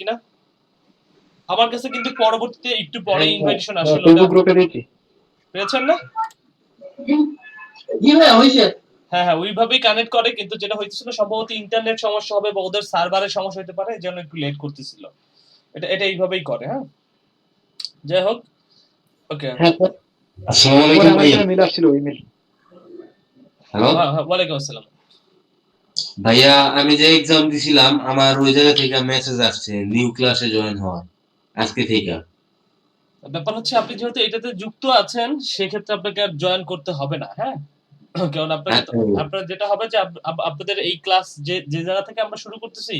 কিনা? আমার কাছে কিন্তু পরবর্তীতে একটু পরে হ্যাঁ, ইনভাইটেশন আসলো। ফেসবুক গ্রুপে দিয়েছি। পেয়েছেন না? জি ভাইয়া হয়েছে। হ্যাঁ হ্যাঁ, ওইভাবেই কানেক্ট করে, কিন্তু যেটা হয়েছিল সম্ভবত ইন্টারনেট সমস্যা হবে বা ওদের সার্ভারের সমস্যা হতে পারে, এই জন্য একটু লেট করতেছিল। এটা এইভাবেই করে। হ্যাঁ, যাই হোক। ওকে। হ্যাঁ স্যার, আসসালামু পরে আলাইকুম আমার ভাইয়া। এখানে মেল আসছিল ইমেল। হ্যালো হ্যাঁ হ্যাঁ, ওয়ালাইকুম আসসালাম। ভাইয়া, আমি যে এক্সাম দিছিলাম আমার ওই জায়গা থেকে মেসেজ আসছে নিউ ক্লাসে জয়েন হওয়ার আজকে থেকে। ব্যাপার হচ্ছে আপনি যেহেতু এটাতে যুক্ত আছেন, সেক্ষেত্রে আপনাকে আর জয়েন করতে হবে না। হ্যাঁ, কারণ আপনাকে তো, আচ্ছা আপনার যেটা হবে যে আপনাদের এই ক্লাস যে যে জায়গা থেকে আমরা শুরু করতেছি,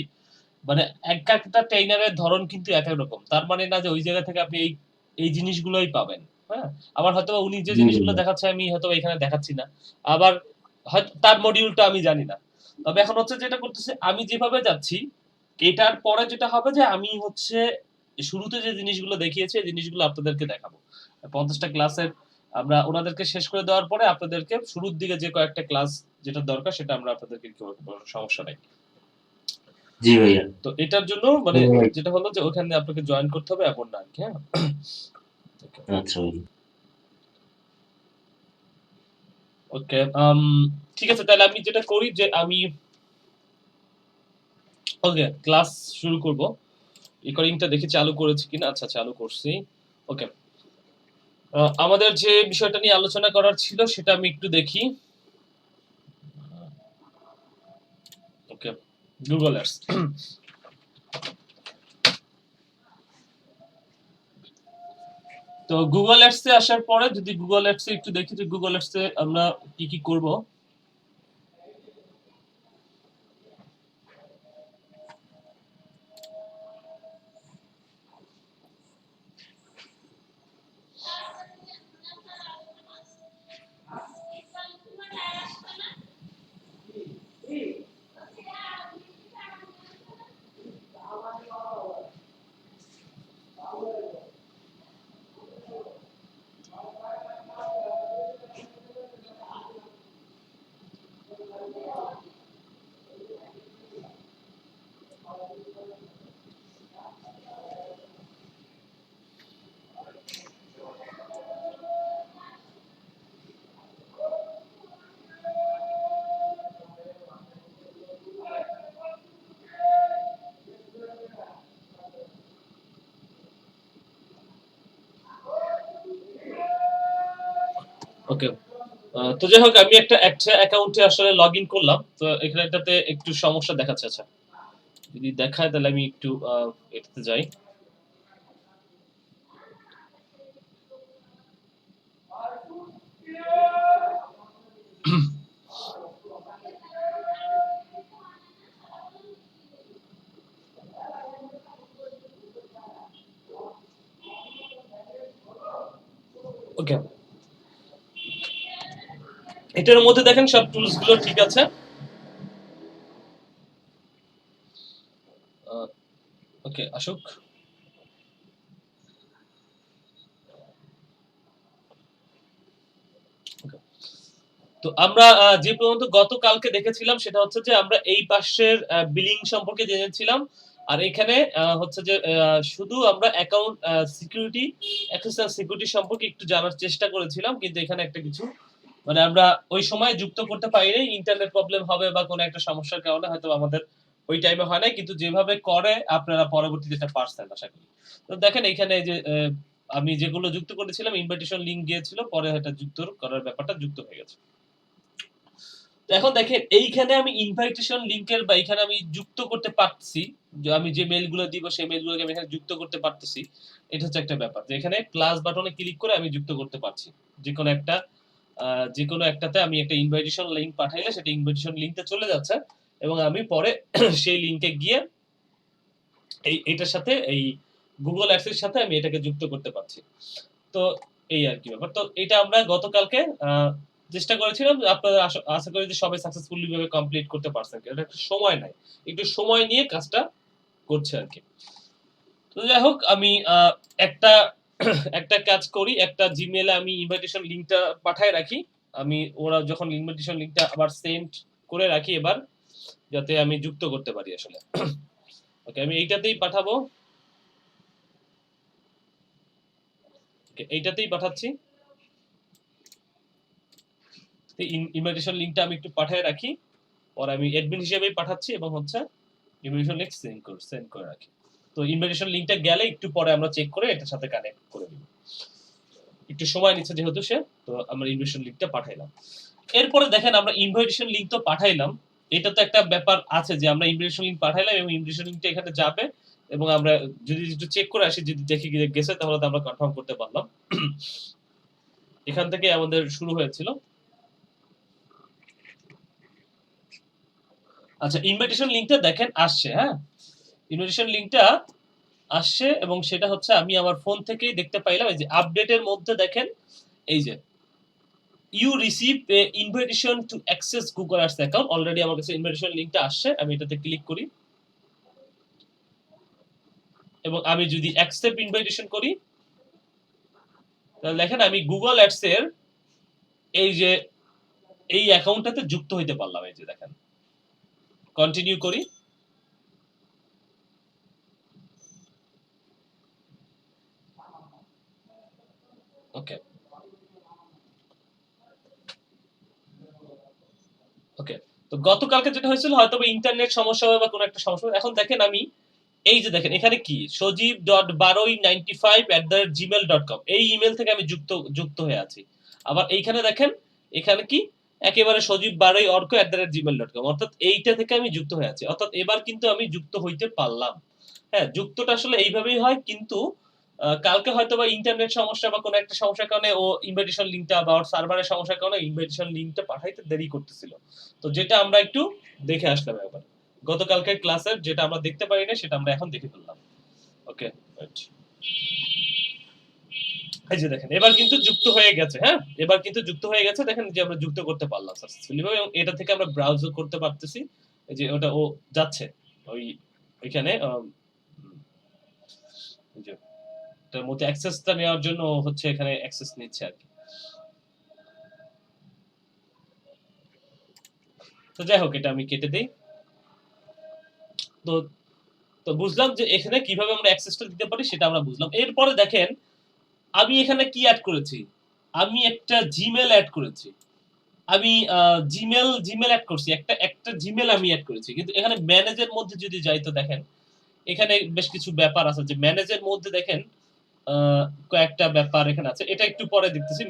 মানে এক একটা ট্রেইনারের ধরন কিন্তু এক এক রকম। তার মানে না যে ওই জায়গা থেকে আপনি এই এই জিনিসগুলোই পাবেন। হ্যাঁ, আবার হয়তো উনি যে জি জিনিসগুলো ভাইয়া। দেখাচ্ছে আমি হয়তো এখানে দেখাচ্ছি না, আবার হয়তো তার মডিউলটা আমি জানি না। তবে এখন হচ্ছে যেটা করতেছে, আমি যেভাবে যাচ্ছি, এটার পরে যেটা হবে যে আমি হচ্ছে শুরুতে যে জিনিসগুলো দেখিয়েছি এই জিনিসগুলো আপনাদেরকে দেখাবো। 50টা ক্লাসের আমরা ওনাদেরকে শেষ করে দেওয়ার পরে আপনাদেরকে শুরুর দিকে যে কয়েকটা ক্লাস যেটা দরকার সেটা আমরা আপনাদেরকে সমস্যা নাই। জি ভাইয়া। তো এটার জন্য মানে যেটা হলো যে ওখানে আপনাকে জয়েন করতে হবে এমন না আরকি। হ্যাঁ? আচ্ছা ভাইয়া। ওকে, ঠিক আছে, তাহলে আমি যেটা করি যে আমি ওকে ক্লাস শুরু করব। রেকর্ডিংটা দেখি চালু করেছি কিনা। আচ্ছা, চালু করছি। ওকে। আমাদের যে বিষয়টা নিয়ে আলোচনা করার ছিল সেটা আমি একটু দেখি। ওকে, গুগল অ্যাডস। তো গুগল অ্যাডস এ আসার পরে যদি গুগল অ্যাডস এ একটু দেখি যে গুগল অ্যাডস এ আমরা কি কি করব। ওকে। তো যাই হোক, আমি একটা অ্যাকাউন্টে আসলে লগইন করলাম। তো এখানে এটাতে একটু সমস্যা দেখাচ্ছে। আচ্ছা, যদি দেখায় তাহলে আমি একটু এটাতে যাই। ওকে, এটার মধ্যে দেখেন সব টুলস গুলো ঠিক আছে। ওকে, আসুক। Okay. তো আমরা যে পর্যন্ত গতকালকে দেখেছিলাম সেটা হচ্ছে যে আমরা এই পাশের বিলিং সম্পর্কে জেনেছিলাম। আর এখানে হচ্ছে যে শুধু আমরা অ্যাকাউন্ট সিকিউরিটি, অ্যাক্সেস আর সিকিউরিটি সম্পর্কে একটু জানার চেষ্টা করেছিলাম, কিন্তু এখানে একটা কিছু মানে আমরা ওই সময় যুক্ত করতে পারিনি। ইন্টারনেট প্রবলেম হবে বা কোনো একটা সমস্যার কারণে হয়তো আমাদের ওই টাইমে হয় নাই, কিন্তু যেভাবে করে আপনারা পরবর্তীতে এটা পারছেন আশা করি। তো দেখেন এখানে যে আমি যেগুলো যুক্ত করেছিলাম ইনভাইটেশন লিংক গিয়েছিল, পরে এটা যুক্ত করার ব্যাপারটা যুক্ত হয়ে গেছে। তো এখন দেখেন এইখানে আমি ইনভাইটেশন লিংকের বা এখানে আমি যুক্ত করতে পারছি, যে আমি যে মেইলগুলো দিব সেই মেইলগুলোকে আমি এখানে যুক্ত করতে পারতেছি। এটা হচ্ছে একটা ব্যাপার যে এখানে প্লাস বাটনে ক্লিক করে আমি যুক্ত করতে পারছি। যেকোনো একটা যেকোনো একটাতে আমি একটা ইনভাইটেশন লিংক পাঠাইলে সেটা ইনভাইটেশন লিংকটা চলে যাচ্ছে এবং আমি পরে সেই লিংকে গিয়ে এইটার সাথে এই গুগল অ্যাডস এর সাথে আমি এটাকে যুক্ত করতে পারছি। তো এই আর কি ব্যাপার। তো এটা আমরা গতকালকে চেষ্টা করেছিলাম। আপনারা আশা করি যে সবাই সাকসেসফুলি ভাবে কমপ্লিট করতে পারছেন। এটা একটা সময় নাই। একটু সময় নিয়ে কাজটা করছে আরকি। তো যাই হোক, আমি একটা একটা কাজ করি। একটা জিমেইলে আমি ইনভাইটেশন লিংকটা পাঠায় রাখি। আমি ওরা যখন ইনভাইটেশন লিংকটা আবার সেন্ড করে রাখি এবার, যাতে আমি যুক্ত করতে পারি আসলে। ওকে, আমি এইটাতেই পাঠাবো। ওকে, এইটাতেই পাঠাচ্ছি। ইনভাইটেশন লিংকটা আমি একটু পাঠিয়ে রাখি, পরে আমি অ্যাডমিন হিসেবেই পাঠাচ্ছি এবং হচ্ছে ইনভাইটেশন লিংক সেন্ড করে রাখি। তো ইনভাইটেশন লিংকটা গেলে একটু পরে আমরা চেক করে এটার সাথে কানেক্ট করে দিব। একটু সময় নিচ্ছে যেহেতু সে, তো আমরা ইনভাইটেশন লিংকটা পাঠাইলাম। এরপরে দেখেন আমরা ইনভাইটেশন লিংক তো পাঠাইলাম, এটা তো একটা ব্যাপার আছে যে আমরা ইনভাইটেশন লিংক পাঠাইলাম এবং ইনভাইটেশন লিংকটা এখানে যাবে এবং আমরা যদি একটু চেক করে আসি, যদি দেখি গেছে তাহলে তো আমরা কনফার্ম করতে পারলাম। এখান থেকে আমাদের শুরু হয়েছিল। আচ্ছা, ইনভাইটেশন লিংকটা দেখেন আসছে, হ্যাঁ ইনভাইটেশন লিংকটা আসছে এবং সেটা হচ্ছে আমি আমার ফোন থেকেই দেখতে পাইলাম। এই যে আপডেটের মধ্যে দেখেন এই যে you receive a invitation to access Google arts account, already আমার কাছে ইনভাইটেশন লিংকটা আসছে। আমি এটাতে ক্লিক করি এবং আমি যদি অ্যাকসেপ্ট ইনভাইটেশন করি তাহলে দেখেন আমি গুগল অ্যাডস এর এই যে এই অ্যাকাউন্টটাতে যুক্ত হইতে পারলাম। এই যে দেখেন, কন্টিনিউ করি। ওকে ওকে, তো গতকালকে যেটা হয়েছিল হয়তো ইন্টারনেট সমস্যা হবে বা কোনো একটা সমস্যা হবে। এখন দেখেন আমি এই যে দেখেন এখানে কি সজীব.বারোই95@gmail.com এই ইমেল থেকে আমি যুক্ত হয়ে আছি। আবার এইখানে দেখেন এখানে কি একেবারে সজীব12orko@gmail.com, অর্থাৎ এইটা থেকে আমি যুক্ত হয়ে আছি। অর্থাৎ এবার কিন্তু আমি যুক্ত হইতে পারলাম। হ্যাঁ, যুক্তটা আসলে এইভাবেই হয়, কিন্তু কালকে হয়তো বা ইন্টারনেট সমস্যা বা কোনো একটা সমস্যার কারণে ও ইনভাইটেশন লিংকটা বা ওর সার্ভারের সমস্যার কারণে ইনভাইটেশন লিংকটা পাঠাইতে দেরি করতেছিল। তো যেটা আমরা একটু দেখে আসলাম একবার। গতকালকের ক্লাসের যেটা আমরা দেখতে পারি না সেটা আমরা এখন দেখে ফেললাম। ওকে, এই যে দেখেন এবার কিন্তু যুক্ত হয়ে গেছে। হ্যাঁ, এবার কিন্তু যুক্ত হয়ে গেছে। দেখেন যে আমরা যুক্ত করতে পারলাম সাকসেসফুলি এবং এটা থেকে আমরা ব্রাউজও করতে পারতেছি। এই যে ওটা ও যাচ্ছে ওই ওইখানে এই যে এটার মধ্যে অ্যাক্সেসটা নেওয়ার জন্য হচ্ছে এখানে অ্যাক্সেস নিচ্ছে আর কি। তো যাই হোক, এটা আমি কেটে দেই। তো তো বুঝলাম যে এখানে কিভাবে আমরা অ্যাক্সেসটা দিতে পারি সেটা আমরা বুঝলাম। এরপরে দেখেন আমি এখানে কি অ্যাড করেছি, আমি একটা জিমেল অ্যাড করেছি। আমি জিমেল অ্যাড করছি, একটা একটা জিমেল আমি অ্যাড করেছি। কিন্তু এখানে ম্যানেজের মধ্যে যদি যাই তো দেখেন এখানে বেশ কিছু ব্যাপার আছে। যে ম্যানেজের মধ্যে দেখেন কয়েকটা ব্যাপার এখানে আছে, এটা একটু পরে দেখতেছি।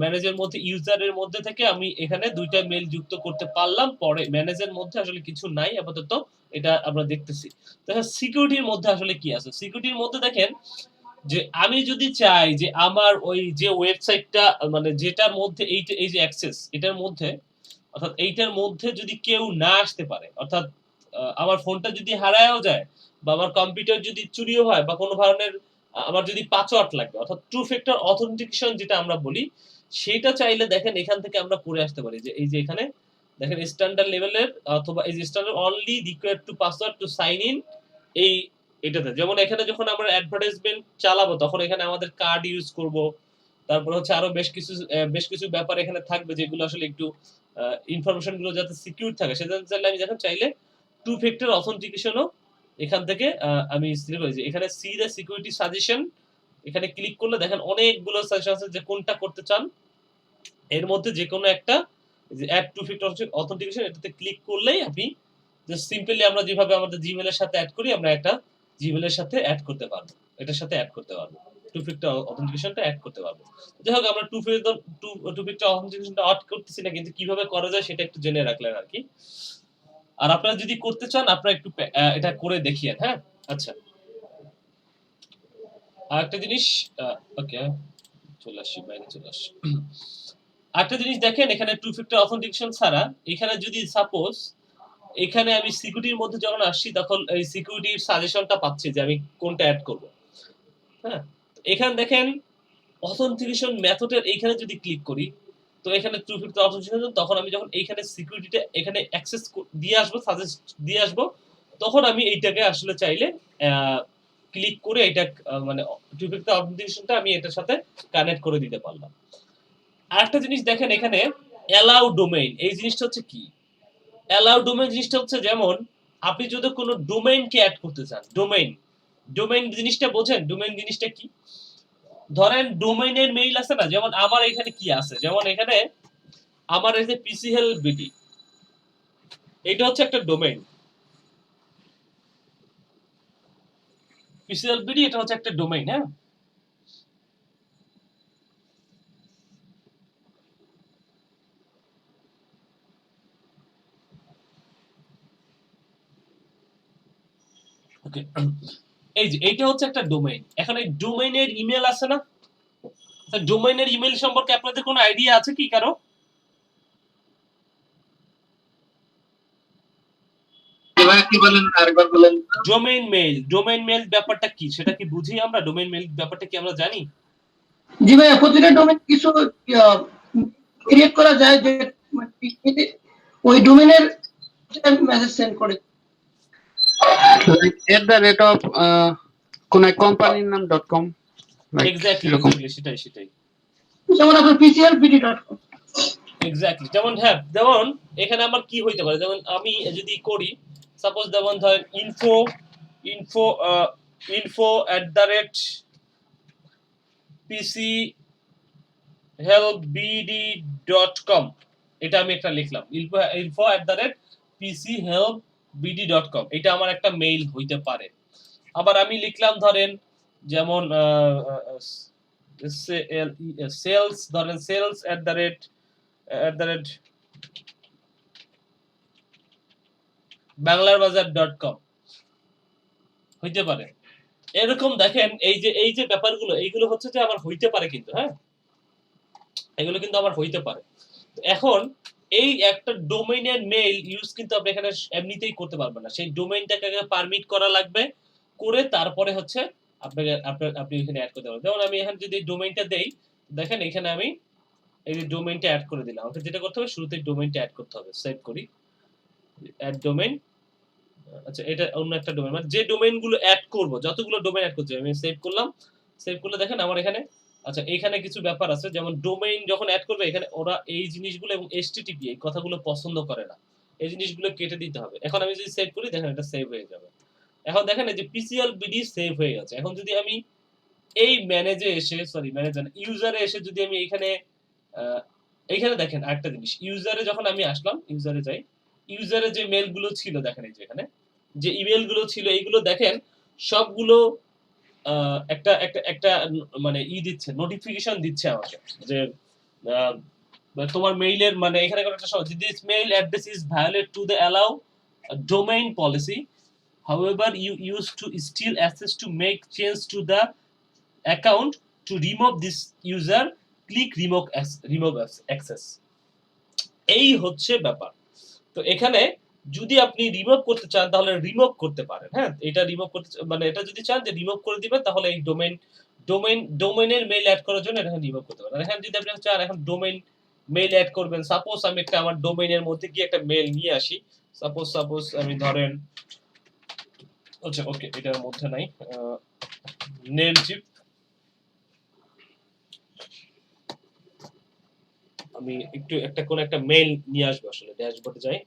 ম্যানেজের মধ্যে ইউজারের মধ্যে থেকে আমি এখানে দুইটা মেল যুক্ত করতে পারলাম। পরে ম্যানেজের মধ্যে আসলে কিছু নাই আপাতত, এটা আমরা দেখতেছি। দেখেন সিকিউরিটির মধ্যে আসলে কি আছে। সিকিউরিটির মধ্যে দেখেন যে আমি যদি চাই যে আমার ওই যে ওয়েবসাইটটা মানে যেটার মধ্যে এই যে অ্যাক্সেস এটার মধ্যে, অর্থাৎ এইটার মধ্যে যদি কেউ না আসতে পারে, অর্থাৎ আমার ফোনটা যদি হারায়ও যায় বা আমার কম্পিউটার যদি চুরিও হয় বা কোনো ধরনের আমার যদি পাসওয়ার্ড লাগবে, অর্থাৎ টু ফ্যাক্টর অথেন্টিকেশন যেটা আমরা বলি, সেটা চাইলে দেখেন এখান থেকে আমরা করে আসতে পারি। যে এই যে এখানে দেখেন স্ট্যান্ডার্ড লেভেলের অথবা এই যে standard only required to password to sign in, এই এটাতে যেমন এখানে যখন আমরা অ্যাডভার্টাইজমেন্ট চালাবো তখন এখানে আমাদের কার্ড ইউজ করব। তারপর হচ্ছে আরো বেশ কিছু ব্যাপার এখানে থাকবে যেগুলো আসলে একটু ইনফরমেশন গুলো যাতে সিকিউর থাকে সেটা চাইলে আমি দেখেন চাইলে টু ফ্যাক্টর অথেন্টিকেশনও এখান থেকে আমি সিলেক্ট করেছি। এখানে সি দ্য সিকিউরিটি সাজেশন, এখানে ক্লিক করলে দেখেন অনেকগুলো সাজেশন আছে যে কোনটা করতে চান। এর মধ্যে যে কোনো একটা যে অ্যাড টু ফ্যাক্টর অথেন্টিকেশন এটাতে ক্লিক করলেই আপনি জাস্ট সিম্পলি আমরা যেভাবে আমাদের জিমেল এর সাথে অ্যাড করি আমরা একটা জিমেল এর সাথে অ্যাড করতে পারবো, এটার সাথে অ্যাড করতে পারবো, টু ফ্যাক্টর অথেন্টিকেশনটা অ্যাড করতে পারবো। যাই হোক আমরা টু ফ্যাক্টর অথেন্টিকেশনটা অ্যাড করতেছি না, কিন্তু কিভাবে করা যায় সেটা একটু জেনে রাখলেন আর কি। আর আপনারা যদি করতে চান আপনারা একটু এটা করে দেখিয়েন। হ্যাঁ, আচ্ছা আরেকটা জিনিস, ওকে চলে আসি, বাইরে চলে আসি। আরেকটা জিনিস দেখেন এখানে টু ফ্যাক্টর অথেন্টিকেশন ছাড়া এখানে যদি সাপোজ এখানে আমি সিকিউরিটির মধ্যে যখন আসছি তখন এই সিকিউরিটির সাজেশনটা পাচ্ছি যে আমি কোনটা অ্যাড করব। হ্যাঁ, এখানে দেখেন অথেন্টিকেশন মেথডের এইখানে যদি ক্লিক করি তো এখানে টু ফ্যাক্টর অথেন্টিকেশন, তখন আমি যখন এইখানে সিকিউরিটিটা এখানে অ্যাক্সেস দিয়ে আসবো, সাজেস্ট দিয়ে আসবো, তখন আমি এইটাকে আসলে চাইলে ক্লিক করে এটা মানে টু ফ্যাক্টর অথেন্টিকেশনটা আমি এটার সাথে কানেক্ট করে দিতে পারলাম। আরেকটা জিনিস দেখেন এখানে অ্যালাউ ডোমেইন, এই জিনিসটা হচ্ছে কি? অ্যালাউ ডোমেইন জিনিসটা হচ্ছে যেমন আপনি যদি কোনো ডোমেইনকে অ্যাড করতে চান, ডোমেইন জিনিসটা বোঝেন? ডোমেইন জিনিসটা কি? ধরেন ডোমেইনের মেইল আছে না? যেমন আমার এখানে কি আছে? যেমন এখানে আমার এই যে পিসি হেল্প বিডি, এটা হচ্ছে একটা ডোমেইন। পিসি হেল্প বিডি এটা হচ্ছে একটা ডোমেইন, হ্যাঁ? ওকে। এই যে এইটা হচ্ছে একটা ডোমেইন। এখন এই ডোমেইনের ইমেল আছে না? ডোমেইনের ইমেল সম্পর্কে আপনাদের কোনো আইডিয়া আছে কি কারো? কি বলেন, আরেকবার বলেন। ডোমেইন মেইল ব্যাপারটা কি? সেটা কি বুঝি আমরা? ডোমেইন মেইল ব্যাপারটা কি আমরা জানি? জি ভাইয়া, প্রতিটা ডোমেন কিছু ক্রিয়েট করা যায় যে ওই ডোমেনের মেসেজ সেন্ড করে। এট দ্য রেট অফ কোন এক কোম্পানির নাম .com, এক্স্যাক্টলি সেটাই। যেমন আপনার pclpd.com। এক্স্যাক্টলি। যেমন হ্যাঁ, যেমন এখানে আমার কি হইতে পারে? যেমন আমি যদি করি, সাপোজ যেমন ধরেন info@pchelpbd.com, এটা আমি একটা লিখলাম। info@pchelpbd.com, এটা আমার একটা মেইল হইতে পারে। আবার আমি লিখলাম ধরেন যেমন সেলস, ধরেন sales@, বাংলারবাজার.com হইতে পারে। এরকম দেখেন এই যে ব্যাপারগুলো, এইগুলো হচ্ছে যে আমার হইতে পারে কিন্তু, হ্যাঁ? এগুলো কিন্তু আমার হইতে পারে। তো এখন এই একটা ডোমেইনের মেইল ইউজ কিন্তু আপনি এখানে এমনিতেই করতে পারবেন না। সেই ডোমেইনটাকে আগে পারমিট করা লাগবে। করে তারপরে হচ্ছে আপনি এখানে এড করতে পারবেন। যেমন আমি এখানে যদি ডোমেইনটা দেই, দেখেন এখানে আমি এই যে ডোমেইনটা এড করে দিলাম। আমাকে যেটা করতে হবে, শুরুতেই ডোমেইনটা এড করতে হবে। সেভ করি। Add domain. আচ্ছা, এটা অন্য একটা ডোমেইন। মানে যে ডোমেইন গুলো এড করব, যতগুলো ডোমেইন এড করছি আমি সেভ করলাম। সেভ করলে দেখেন আমার এখানে, আচ্ছা এখানে কিছু ব্যাপার আছে। যেমন ডোমেইন যখন এড করবে, এখানে ওরা এই জিনিসগুলো এবং http এই কথাগুলো পছন্দ করে না। এই জিনিসগুলো কেটে দিতে হবে। এখন আমি যদি সেভ করি, দেখেন এটা সেভ হয়ে যাবে। এখন দেখেন এই যে pclbd সেভ হয়ে গেছে। এখন যদি আমি এই ম্যানেজে এসে, সরি ম্যানেজার, ইউজারে এসে যদি আমি এইখানে দেখেন আরেকটা জিনিস। ইউজারে যখন আমি আসলাম, ইউজারে যাই, ইউজারে যে মেইল গুলো ছিল দেখেন, এই যে এখানে যে ইমেল গুলো ছিল, এইগুলো দেখেন সবগুলো একটা একটা একটা মানে দিচ্ছে, নোটিফিকেশন দিচ্ছে আমাকে যে আহ, তোমার মেইলের মানে এখানে কোনো একটা this mail address is violate to the allow domain policy, however you used to still access to make change to the account. To remove this user, click remove access. এই হচ্ছে ব্যাপার। তো এখানে যদি আপনি রিমুভ করতে চান তাহলে রিমুভ করতে পারেন, হ্যাঁ? এটা রিমুভ করতে মানে এটা যদি চান যে রিমুভ করে দিবেন, তাহলে এই ডোমেইনের মেইল এড করার জন্য এটা রিমুভ করতে পারেন। এখানে যদি আপনি চান এখন ডোমেইন মেইল এড করবেন, সাপোজ আমি একটা আমার ডোমেইনের মধ্যে গিয়ে একটা মেইল নিয়ে আসি। সাপোজ আমি ধরেন, আচ্ছা ওকে, এটার মধ্যে নাই, নেমচিপ, আমি একটু একটা কোন একটা মেইল নিয়ে আসবো। আসলে ড্যাশবোর্ডে যাই।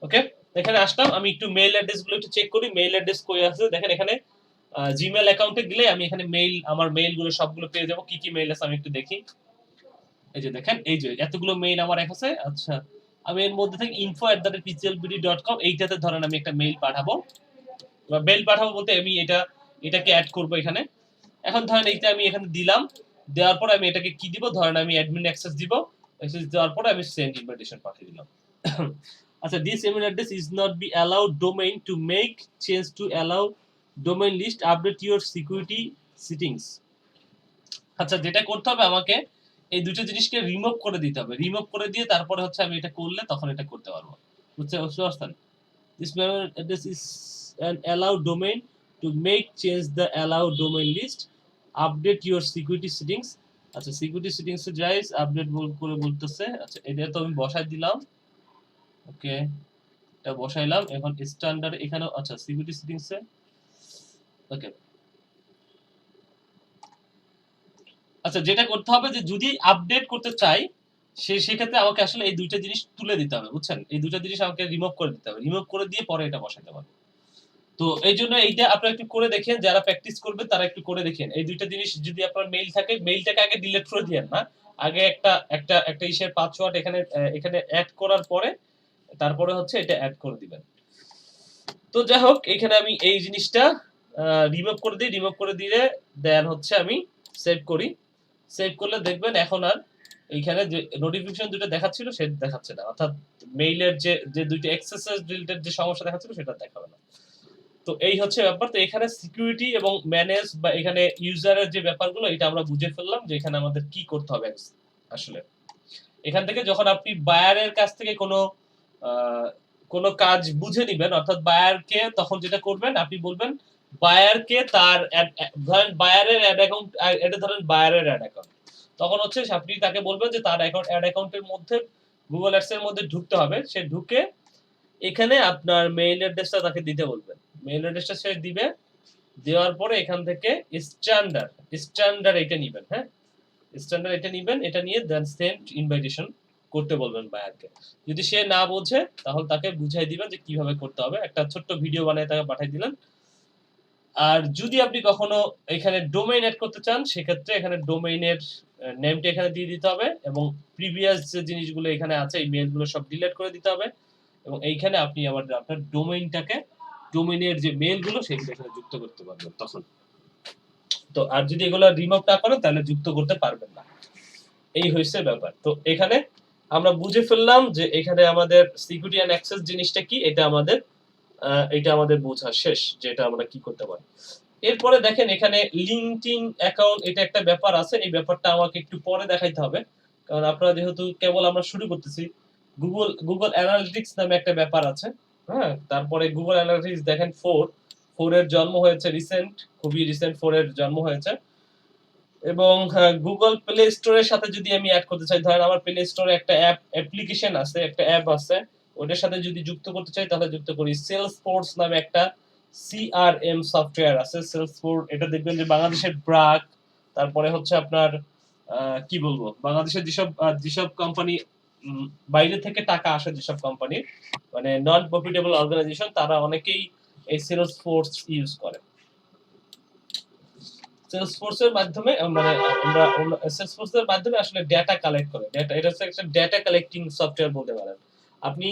ওকে, এখানে আসলাম। আমি একটু মেইল অ্যাড্রেস গুলো একটু চেক করি। মেইল অ্যাড্রেস কই আছে দেখেন এখানে। জিমেইল অ্যাকাউন্টে গেলে আমি এখানে মেইল, আমার মেইল গুলো সবগুলো পেয়ে যাব। কি কি মেইল আছে আমি একটু দেখি। এই যে দেখেন, এই যে এতগুলো মেইল আমার আছে। আচ্ছা, আমি এর মধ্যে থেকে info@pclbd.com এইটাতে ধরেন আমি একটা মেইল পাঠাবো। মেইল পাঠাবো বলতে আমি এটাকে অ্যাড করব এখানে। এখন ধরেন এইটা আমি এখানে দিলাম, দেওয়ার পর আমি এটাকে কি দিব, ধরেন আমি অ্যাডমিন অ্যাক্সেস দিব, অ্যাক্সেস দেওয়ার পরে আমি সেন্ড ইনভাইটেশন পাঠিয়ে দিলাম। আচ্ছা, this email address is not be allowed domain to make change to allow domain list update your security settings. আচ্ছা, যেটা করতে হবে আমাকে এই দুটো জিনিসকে রিমুভ করে দিতে হবে, রিমুভ করে দিয়ে তারপরে হচ্ছে আমি এটা করলে তখন এটা করতে পারবো, বুঝতে পারছেন? This mail address is an allowed domain to make change the allowed domain list update your security settings। আচ্ছা, সিকিউরিটি সেটিংস এ যাই, আপডেট করে বলতেছে। আচ্ছা, এটা তো আমি বসাই দিলাম, ওকে, এটা বসাইলাম। এখন স্ট্যান্ডার্ড এখানে, আচ্ছা সিকিউরিটি সেটিংস এ, ওকে। আচ্ছা, যেটা করতে হবে যে যদি আপডেট করতে চাই সেক্ষেত্রে আমাকে আসলে এই দুইটা জিনিস তুলে দিতে হবে, বুঝছেন? এই দুইটা জিনিস আমাকে রিমুভ করে দিতে হবে, রিমুভ করে দিয়ে পরে এটা বসাতে হবে। তো এই জন্য এইটা আপনারা একটু করে দেখেন, যারা প্র্যাকটিস করবে তারা একটু করে দেখেন। এই দুইটা জিনিস যদি আপনার মেইল থাকে, মেইলটাকে আগে ডিলিট করে দিয়েন না, আগে একটা ইসের পাসওয়ার্ড এখানে অ্যাড করার পরে তারপরে হচ্ছে এটা অ্যাড করে দিবেন। তো যাই হোক, এখানে আমি এই জিনিসটা রিমুভ করে দিই, রিমুভ করে দিলে দেন হচ্ছে আমি সেভ করি। সেভ করলে দেখবেন এখন আর এইখানে যে নোটিফিকেশন দুটো দেখাচ্ছিল সেটা দেখাচ্ছে না, অর্থাৎ মেইলের যে দুইটা অ্যাক্সেস রিলেটেড যে সমস্যা দেখাচ্ছিল সেটা দেখাবে না। তো এই হচ্ছে ব্যাপার। তো এখানে সিকিউরিটি এবং ম্যানেজ বা এখানে ইউজারের যে ব্যাপারগুলো এটা আমরা বুঝে ফেললাম যে এখানে আমাদের কি করতে হবে আসলে। এখান থেকে যখন আপনি বায়ারের কাছ থেকে কোনো কাজ বুঝে নিবেন, অর্থাৎ বায়ারকে তখন যেটা করবেন আপনি বলবেন বায়ারকে তার ধরেন বায়ারের অ্যাড অ্যাকাউন্ট, এটা ধরেন বায়ারের অ্যাড অ্যাকাউন্ট, তখন হচ্ছে আপনি তাকে বলবেন যে তার অ্যাড অ্যাকাউন্টের মধ্যে গুগল অ্যাডস এর মধ্যে ঢুকতে হবে। সে ঢুকে এখানে আপনার মেইল অ্যাড্রেসটা তাকে দিতে বলবেন, মেইল অ্যাড্রেসটা সে দিবে, দেওয়ার পরে এখান থেকে স্ট্যান্ডার্ড এটা নেবেন, হ্যাঁ স্ট্যান্ডার্ড এটা নেবেন, এটা নিয়ে দেন সেন্ড ইনভাইটেশন করতে বলবেন বায়ারকে। যদি সে না বোঝে তাহলে তাকে বুঝাই দিবেন যে কিভাবে করতে হবে, একটা ছোট্ট ভিডিও বানিয়ে তাকে পাঠিয়ে দিলেন। আর যদি আপনি কখনো এখানে ডোমেইন অ্যাড করতে চান সেক্ষেত্রে এখানে ডোমেইনের নেমটা এখানে দিয়ে দিতে হবে এবং প্রিভিয়াস যে জিনিসগুলো এখানে আছে এই মেইলগুলো সব ডিলিট করে দিতে হবে এবং এইখানে আপনি আবার আপনার ডোমেইনের যে মেইলগুলো সেগুলো এখানে যুক্ত করতে পারবেন তখন। তো আর যদি এগুলো রিমুভ না করেন তাহলে যুক্ত করতে পারবেন না। এই হয়েছে ব্যাপার। তো এখানে আমরা বুঝে ফেললাম যে এখানে আমাদের সিকিউরিটি এন্ড অ্যাক্সেস জিনিসটা কি, এটা আমাদের বোঝা শেষ যে এটা আমরা কি করতে পারি। এরপরে দেখেন এখানে লিঙ্কডইন অ্যাকাউন্ট, এটা একটা ব্যাপার আছে, এই ব্যাপারটা আমাকে একটু পরে দেখাইতে হবে কারণ আপনারা যেহেতু কেবল আমরা শুরু করতেছি। গুগল অ্যানালিটিক্স নামে একটা ব্যাপার আছে, হ্যাঁ। তারপরে গুগল অ্যানালিটিক্স দেখেন 4 এর জন্ম হয়েছে রিসেন্ট, খুবই রিসেন্ট 4 এর জন্ম হয়েছে এবং গুগল প্লে স্টোরের সাথে যদি আমি অ্যাড করতে চাই, ধরেন আমার প্লে স্টোরে একটা অ্যাপ্লিকেশন আছে, একটা অ্যাপ আছে, ওটার সাথে যদি যুক্ত করতে চাই তাহলে যুক্ত করি। সেলসফোর্স নামে একটা সিআরএম সফটওয়্যার আছে, সেলসফোর্স, এটা দেখবেন যে বাংলাদেশের ব্র্যাক, তারপরে হচ্ছে আপনার কি বলবো, বাংলাদেশের যেসব কোম্পানি বাইরে থেকে টাকা আসে, যেসব কোম্পানি মানে নন প্রফিটেবল অর্গানাইজেশন, তারা অনেকেই এই সেলসফোর্স ইউজ করে। সেলসফোর্সের মাধ্যমে সেলসফোর্সের মাধ্যমে আসলে ডেটা কালেক্ট করে, এটা হচ্ছে একটা ডেটা কালেক্টিং সফটওয়্যার বলতে পারেন। আপনি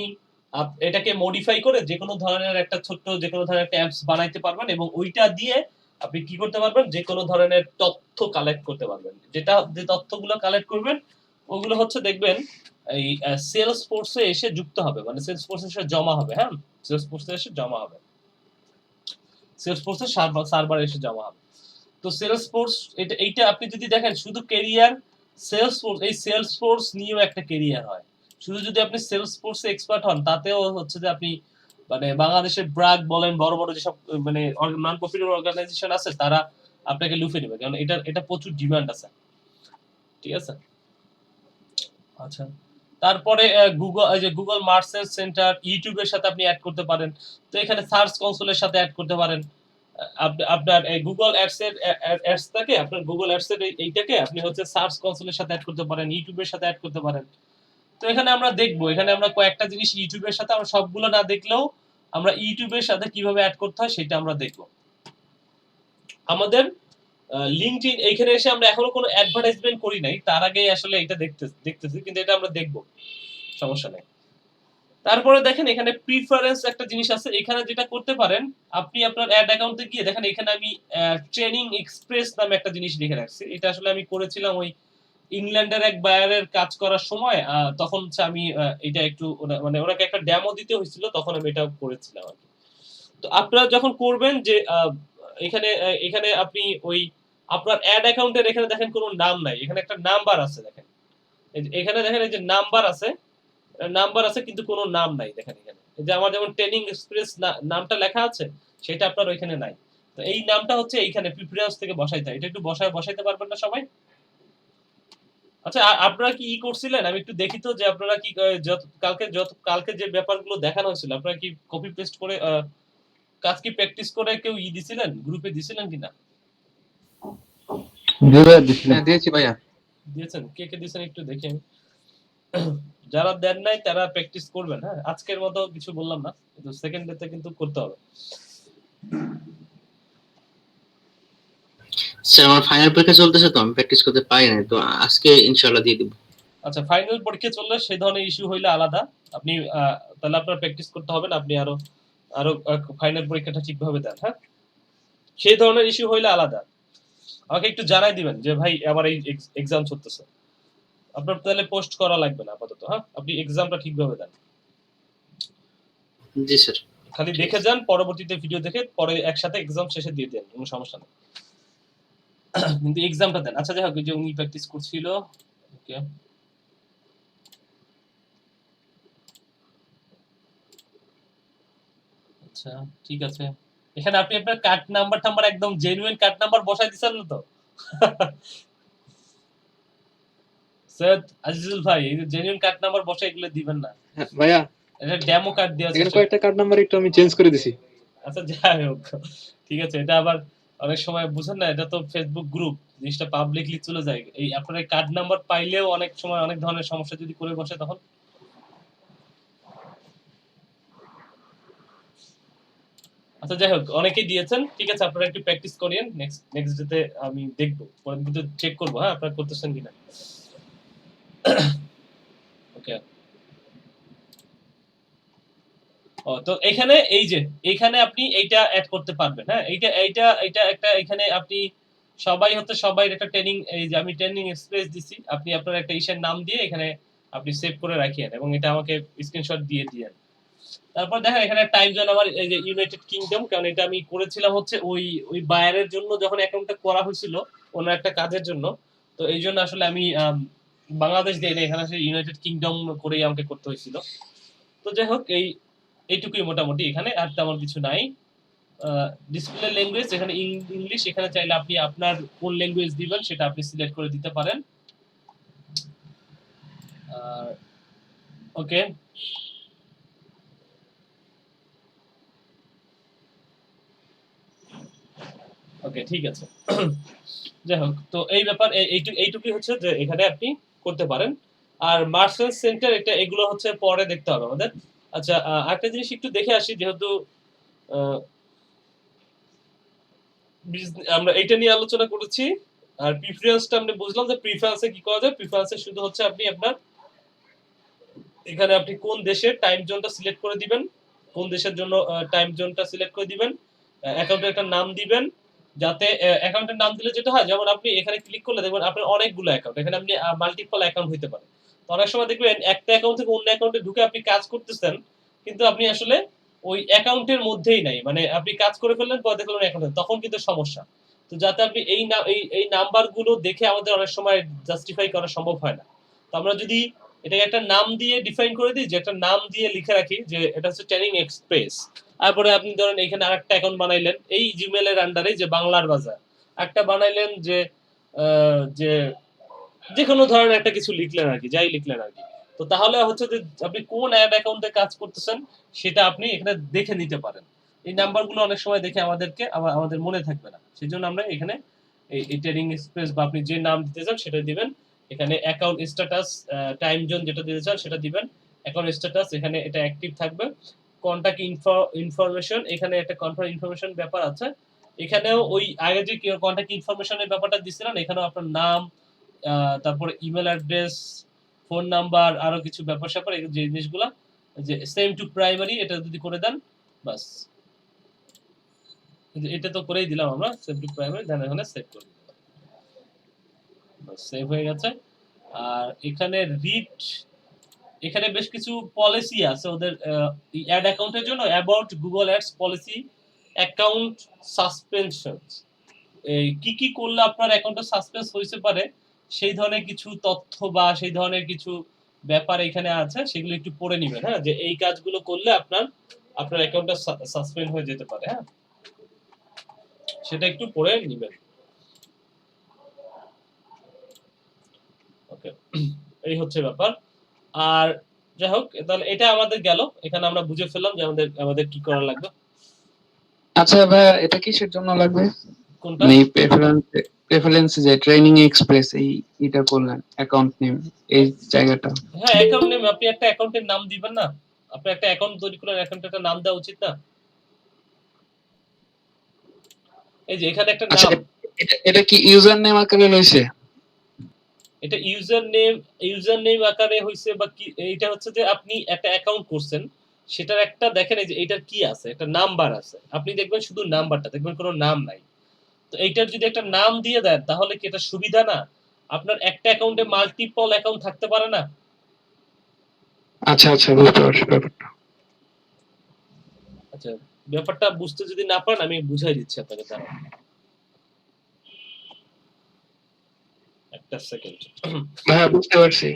এটাকে মডিফাই করে যে কোনো ধরনের একটা অ্যাপস বানাইতে পারবেন এবং ওইটা দিয়ে আপনি কি করতে পারবেন, যে কোনো ধরনের তথ্য কালেক্ট করতে পারবেন। যে তথ্যগুলো কালেক্ট করবেন ওগুলো হচ্ছে দেখবেন এই সেলসফোর্সে এসে যুক্ত হবে, মানে সেলসফোর্সে এসে জমা হবে, হ্যাঁ সেলসফোর্সে এসে জমা হবে, সেলসফোর্সের সার্ভারে এসে জমা হবে। তো সেলসফোর্স এইটা আপনি যদি দেখেন শুধু ক্যারিয়ার সেলসফোর্স, এই সেলসফোর্স নিয়েও একটা ক্যারিয়ার হয়। শুধু যদি আপনি সেলসফোর্সে এক্সপার্ট হন তাতেও হচ্ছে যে আপনি মানে বাংলাদেশের ব্র্যাক বলেন, বড় বড় যেসব মানে নন প্রফিটেবল অর্গানাইজেশন আছে তারা আপনাকে লুফে নেবে, কারণ এটা প্রচুর ডিমান্ড আছে, ঠিক আছে। আচ্ছা, তারপরে গুগল মার্চেন্ট সেন্টার, ইউটিউবের সাথে আপনি অ্যাড করতে পারেন। তো এখানে সার্চ কনসোলের সাথে অ্যাড করতে পারেন। আপনার গুগল অ্যাডস থাকে, আপনার গুগল অ্যাডস এর এইটাকে আপনি হচ্ছে সার্চ কনসোলের সাথে অ্যাড করতে পারেন, ইউটিউবের সাথে অ্যাড করতে পারেন। তো এখানে আমরা দেখবো, এখানে আমরা কয়েকটা জিনিস ইউটিউবের সাথে, আমরা সবগুলো না দেখলেও আমরা ইউটিউবের সাথে কিভাবে অ্যাড করতে হয় সেটা আমরা দেখবো। আমাদের লিঙ্কডইন, এইখানে এসে আমরা এখনো কোনো অ্যাডভার্টাইজমেন্ট করি নাই, তার আগে আসলে এটা দেখতেছি, কিন্তু এটা আমরা দেখবো, সমস্যা নেই। তারপরে দেখেন এখানে প্রিফারেন্স একটা জিনিস আছে, এখানে যেটা করতে পারেন আপনি আপনার অ্যাড অ্যাকাউন্টে গিয়ে দেখেন এখানে আমি ট্রেনিং এক্সপ্রেস নামে একটা জিনিস লিখে রাখছি। এটা আসলে আমি করেছিলাম ওই ইংল্যান্ডের এক বায়ারের কাজ করার সময়, তখন হচ্ছে আমি এটা একটু মানে ওনাকে একটা ডেমো দিতে হয়েছিল, তখন আমি এটা করেছিলাম আর কি। তো আপনারা যখন করবেন যে এখানে এখানে আপনি ওই আপনার অ্যাড অ্যাকাউন্টের এখানে দেখেন কোনো নাম নাই, এখানে একটা নাম্বার আছে দেখেন, এখানে দেখেন এই যে নাম্বার আছে কিন্তু কোনো নাম নাই দেখেন এখানে। এই যে আমার যেমন ট্রেনিং এক্সপ্রেস নামটা লেখা আছে, সেটা আপনার ওইখানে নাই। তো এই নামটা হচ্ছে এইখানে প্রিফারেন্স থেকে বসাইতে হয়। এটা একটু বসাইতে পারবেন না সবাই? আচ্ছা, আপনারা কি করছিলেন? আমি একটু দেখি তো যে আপনারা কি কালকে যে ব্যাপারগুলো দেখানো হয়েছিল, আপনারা কি কপি পেস্ট করে কাজ কি প্র্যাকটিস করে কেউ দিছিলেন? গ্রুপে দিছিলেন কিনা? হ্যাঁ দিয়েছি ভাইয়া। দিয়েছেন? কে দিয়েছেন একটু দেখি আমি। যারা দেন নাই তারা প্র্যাকটিস করবেন, হ্যাঁ? আজকের মতো কিছু বললাম না। কিন্তু সেকেন্ড ডে তে কিন্তু করতে হবে। স্যার আমার ফাইনাল পরীক্ষা চলতেছে তো আমি প্র্যাকটিস করতে পারি না, তো আজকে ইনশাআল্লাহ দিয়ে দিব। আচ্ছা, ফাইনাল পরীক্ষা চললে সেই ধরনের ইস্যু হইলে আলাদা। আপনি তাহলে আপনার প্র্যাকটিস করতে হবে না। আপনি আরো ফাইনাল পরীক্ষাটা ঠিকভাবে দেন, হ্যাঁ? সেই ধরনের ইস্যু হইলে আলাদা। আমাকে একটু জানাই দিবেন যে ভাই আমার এই এক্সাম চলতেছে। আপনার তাহলে পোস্ট করা লাগবে না আপাতত, হ্যাঁ? আপনি এক্সামটা ঠিকভাবে দেন। জি স্যার। খালি দেখে যান, পরবর্তীতে ভিডিও দেখে পরে একসাথে এক্সাম শেষে দিয়ে দেন, কোনো সমস্যা নেই। কিন্তু এক্সামটা দেন। আচ্ছা, যাই হোক, যে উনি প্র্যাকটিস করছিল, ওকে। আচ্ছা, ঠিক আছে। এখানে আপনি আপনার কার্ড নাম্বার একদম জেনুইন কার্ড নাম্বার বসাই দিছেন না তো? সৈয়দ আজিজুল ভাই, এই যে জেনুইন কার্ড নাম্বার বসাই এগুলো দিবেন না। হ্যাঁ, ভাইয়া এটা ডেমো কার্ড দেওয়া আছে। এখানে কয়েকটা কার্ড নাম্বার একটু আমি চেঞ্জ করে দিছি। আচ্ছা, যাই হোক, ঠিক আছে। এটা আবার অনেক সময় বুঝেন না, এটা তো ফেসবুক গ্রুপ, জিনিসটা পাবলিকলি চলে যায়। এই আপনার এই কার্ড নাম্বার পাইলেও অনেক সময় অনেক ধরনের সমস্যা যদি করে বসে তখন। আচ্ছা, যাই হোক, অনেকেই দিয়েছেন, ঠিক আছে। আপনারা একটু প্র্যাকটিস করিয়েন, নেক্সট ডেতে আমি দেখবো, পরে কিন্তু চেক করবো, হ্যাঁ, আপনারা করতেছেন কিনা। ওকে। তো এখানে এই যে এখানে আপনি এইটা অ্যাড করতে পারবেন, হ্যাঁ? এইটা একটা, এখানে আপনি সবাই একটা ট্রেনিং, এই যে আমি ট্রেনিং এক্সপ্রেস দিছি, আপনি আপনার একটা ইসের নাম দিয়ে এখানে আপনি সেভ করে রাখিয়েন এবং এটা আমাকে স্ক্রিনশট দিয়ে দিয়েন। তারপর দেখেন এখানে টাইম জোন আমার এই যে ইউনাইটেড কিংডম, কারণ এটা আমি করেছিলাম হচ্ছে ওই বায়ারের জন্য যখন অ্যাকাউন্টটা করা হয়েছিল অন্য একটা কাজের জন্য। তো এই জন্য আসলে আমি বাংলাদেশ দিয়ে এখানে আসলে ইউনাইটেড কিংডম করেই আমাকে করতে হয়েছিল। তো যাই হোক, এইটুকুই মোটামুটি, এখানে আর তেমন কিছু নাই। ডিসপ্লে ল্যাঙ্গুয়েজ এখানে ইংলিশ, এখানে চাইলে আপনি আপনার কোন ল্যাঙ্গুয়েজ দিবেন সেটা আপনি সিলেক্ট করে দিতে পারেন। ওকে, ওকে, ঠিক আছে। যাই হোক, তো এই ব্যাপার এইটুকুই হচ্ছে যে এখানে আপনি করতে পারেন। আর মার্চেন্ট সেন্টার এগুলো হচ্ছে পরে দেখতে হবে আমাদের। আচ্ছা, আরেকটা জিনিস একটু দেখে আসি, যেহেতু আমরা এটা নিয়ে আলোচনা করেছি। আর প্রিফারেন্সটা আমরা বুঝলাম যে প্রিফারেন্সে কি করা যায়। প্রিফারেন্সে শুধু হচ্ছে আপনি আপনার এখানে আপনি কোন দেশের টাইম জোনটা সিলেক্ট করে দিবেন, কোন দেশের জন্য টাইম জোনটা সিলেক্ট করে দিবেন, অ্যাকাউন্টের একটা নাম দিবেন, যাতে অ্যাকাউন্টের নাম দিলে যেটা হয়, যেমন আপনি এখানে ক্লিক করলে দেখবেন আপনার অনেকগুলো অ্যাকাউন্ট, এখানে আপনি মাল্টিপল অ্যাকাউন্ট হইতে পারে। তো অনেক সময় দেখবেন একটা অ্যাকাউন্ট থেকে অন্য অ্যাকাউন্টে ঢুকে আপনি কাজ করতেছেন, কিন্তু আপনি আসলে ওই অ্যাকাউন্টের মধ্যেই নাই, মানে আপনি কাজ করে ফেললেন পরে দেখলেন অ্যাকাউন্টে, তখন কিন্তু সমস্যা। তো যাতে আপনি এই নাম্বারগুলো দেখে আমাদের অনেক সময় জাস্টিফাই করা সম্ভব হয় না। তো আমরা যদি এটাকে একটা নাম দিয়ে ডিফাইন করে দিই, যে একটা নাম দিয়ে লিখে রাখি যে এটা হচ্ছে ট্রেনিং এক্সপ্রেস। তারপরে আপনি ধরেন এখানে আরেকটা অ্যাকাউন্ট বানাইলেন এই জিমেল এর আন্ডারে, যে বাংলার বাজার একটা বানাইলেন, যে যে কোনো ধরনের একটা কিছু লিখলেন আর কি, যাই লিখলেন আর কি। তো তাহলে হচ্ছে যে আপনি কোন অ্যাড অ্যাকাউন্টে কাজ করতেছেন সেটা আপনি এখানে দেখে নিতে পারেন। এই নাম্বারগুলো অনেক সময় দেখে আমাদের মনে থাকবে না, সেজন্য আমরা এখানে এই ট্রেনিং এক্সপ্রেস বা আপনি যে নাম দিতে চান সেটা দিবেন। এখানে অ্যাকাউন্ট স্ট্যাটাস, টাইম জোন যেটা দিতে চান সেটা দিবেন। অ্যাকাউন্ট স্ট্যাটাস এখানে এটা অ্যাক্টিভ থাকবে। কন্টাক্ট ইনফরমেশন, এখানে একটা কনফার্ম ইনফরমেশন ব্যাপার আছে। এখানেও ওই আগে যে কন্টাক্ট ইনফরমেশনের ব্যাপারটা দিছিলেন, এখানেও আপনার নাম, তারপরে ইমেল অ্যাড্রেস, ফোন নাম্বার, আরো কিছু ব্যাপার স্যাপার, যে জিনিসগুলা যে সেম টু প্রাইমারি এটা যদি করে দেন বাস, এটা তো করেই দিলাম আমরা সেভ টু প্রাইমারি, দেন এখানে সেভ করে দিলাম, বাস সেভ হয়ে গেছে। আর এখানে রিড, এখানে বেশ কিছু পলিসি আছে ওদের অ্যাড অ্যাকাউন্টের জন্য, about Google ads policy, account suspensions, এই কি কি করলে আপনার অ্যাকাউন্টটা সাসপেন্স হইতে পারে সেই ধরনের কিছু তথ্য বা সেই ধরনের কিছু ব্যাপার এখানে আছে, সেগুলো একটু পড়ে নিবেন, হ্যাঁ, যে এই কাজগুলো করলে আপনার আপনার অ্যাকাউন্টটা সাসপেন্ড হয়ে যেতে পারে, হ্যাঁ, সেটা একটু পড়ে নিবেন। ওকে, এই হচ্ছে ব্যাপার। আর যাই হোক, তাহলে এটা আমাদের গেল, এখানে আমরা বুঝে ফেললাম যে আমাদের আমাদের কি করা লাগবে। আচ্ছা ভাইয়া, এটা কিসের জন্য লাগবে? কোনটা? মানে প্রেফারেন্স যে ট্রেনিং এক্সপ্রেস এটা করলেন, অ্যাকাউন্ট নেম এই জায়গাটা। হ্যাঁ, অ্যাকাউন্ট নেম, আপনি একটা অ্যাকাউন্টের নাম দিবেন না? আপনি একটা অ্যাকাউন্ট তৈরি করলেন, অ্যাকাউন্টের একটা নাম দেওয়া উচিত না? এই যে এখানে একটা আচ্ছা, নাম, এটা কি ইউজার নেম আকারে রয়েছে? এটা ইউজার নেম আকারে হইছে বা কি, এইটা হচ্ছে যে আপনি একটা অ্যাকাউন্ট করছেন, সেটার একটা দেখেন, এই যে এটার কি আছে, একটা নাম্বার আছে, আপনি দেখবেন শুধু নাম্বারটা দেখবেন, কোনো নাম নাই। তো এইটার যদি একটা নাম দিয়ে দেন তাহলে কি এটা সুবিধা না? আপনার একটা অ্যাকাউন্টে মাল্টিপল অ্যাকাউন্ট থাকতে পারে না? আচ্ছা আচ্ছা, বুঝতে পারছি ব্যাপারটা। আচ্ছা, ব্যাপারটা বুঝতে যদি না পারেন আমি বুঝাই দিচ্ছি আপনাকে, দাঁড়ান একটা সেকেন্ড। ভাইয়া বুঝতে পারছি।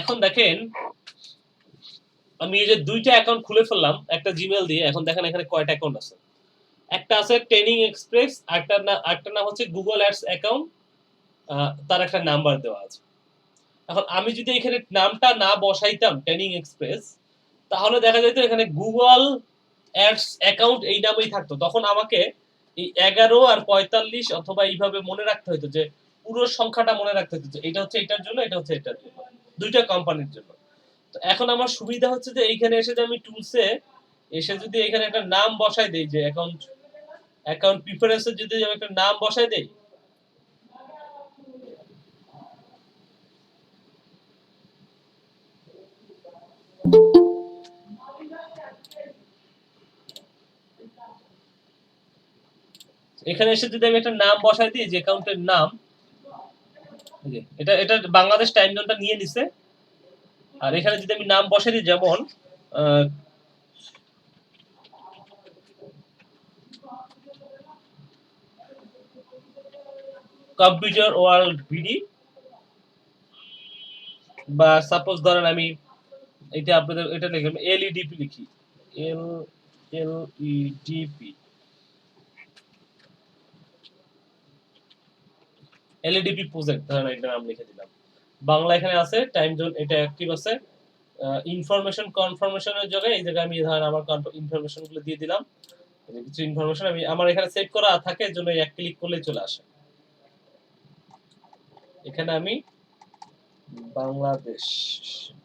এখন দেখেন, আমি এই যে দুইটা অ্যাকাউন্ট খুলে ফেললাম একটা জিমেল দিয়ে, এখন দেখেন এখানে কয়টা অ্যাকাউন্ট আছে। একটা আছে ট্রেনিং এক্সপ্রেস, একটা না হচ্ছে গুগল অ্যাডস অ্যাকাউন্ট, তার একটা নাম্বার দেওয়া আছে। এখন আমি যদি এখানে নামটা না বসাইতাম ট্রেনিং এক্সপ্রেস, তাহলে দেখা যেত এখানে গুগল অ্যাডস অ্যাকাউন্ট এই নামেই থাকতো, তখন আমাকে এই 11 আর 45 অথবা এইভাবে মনে রাখতে হতো, যে পুরো সংখ্যাটা মনে রাখতে হতো, যে এটা হচ্ছে এটার জন্য, এটা হচ্ছে এটার জন্য, দুইটা কোম্পানির জন্য। তো এখন আমার সুবিধা হচ্ছে যে এইখানে এসে যে আমি টুলসে এসে যদি এখানে একটা নাম বসাই দেই, যে অ্যাকাউন্ট অ্যাকাউন্ট প্রিফারেন্সে যদি আমি একটা নাম বসাই দেই, এখানে এসে যদি আমি একটা নাম বসাই দিই, যে অ্যাকাউন্টের নাম, এটা এটা বাংলাদেশ টাইম জোনটা নিয়ে নিছে, আর এখানে যদি আমি নাম বসাই দিই, যেমন কম্পিউটার ওয়ার্ল্ড বিডি, বা সাপোজ ধরেন আমি এটা আপনাদের এটা লিখলাম এলইডিপি, লিখি এল এলইডিপি, এলইডিপি প্রজেক্ট ধরেন এটা নাম লিখে দিলাম। বাংলা এখানে আছে, টাইম জোন এটা অ্যাক্টিভ আছে, ইনফরমেশন কনফার্মেশনের জায়গায় এই জায়গায় আমি ধরেন আমার ইনফরমেশন গুলো দিয়ে দিলাম, কিছু ইনফরমেশন আমি আমার এখানে সেভ করা থাকে, এর জন্য এক ক্লিক করলেই চলে আসে। এখানে আমি বাংলাদেশ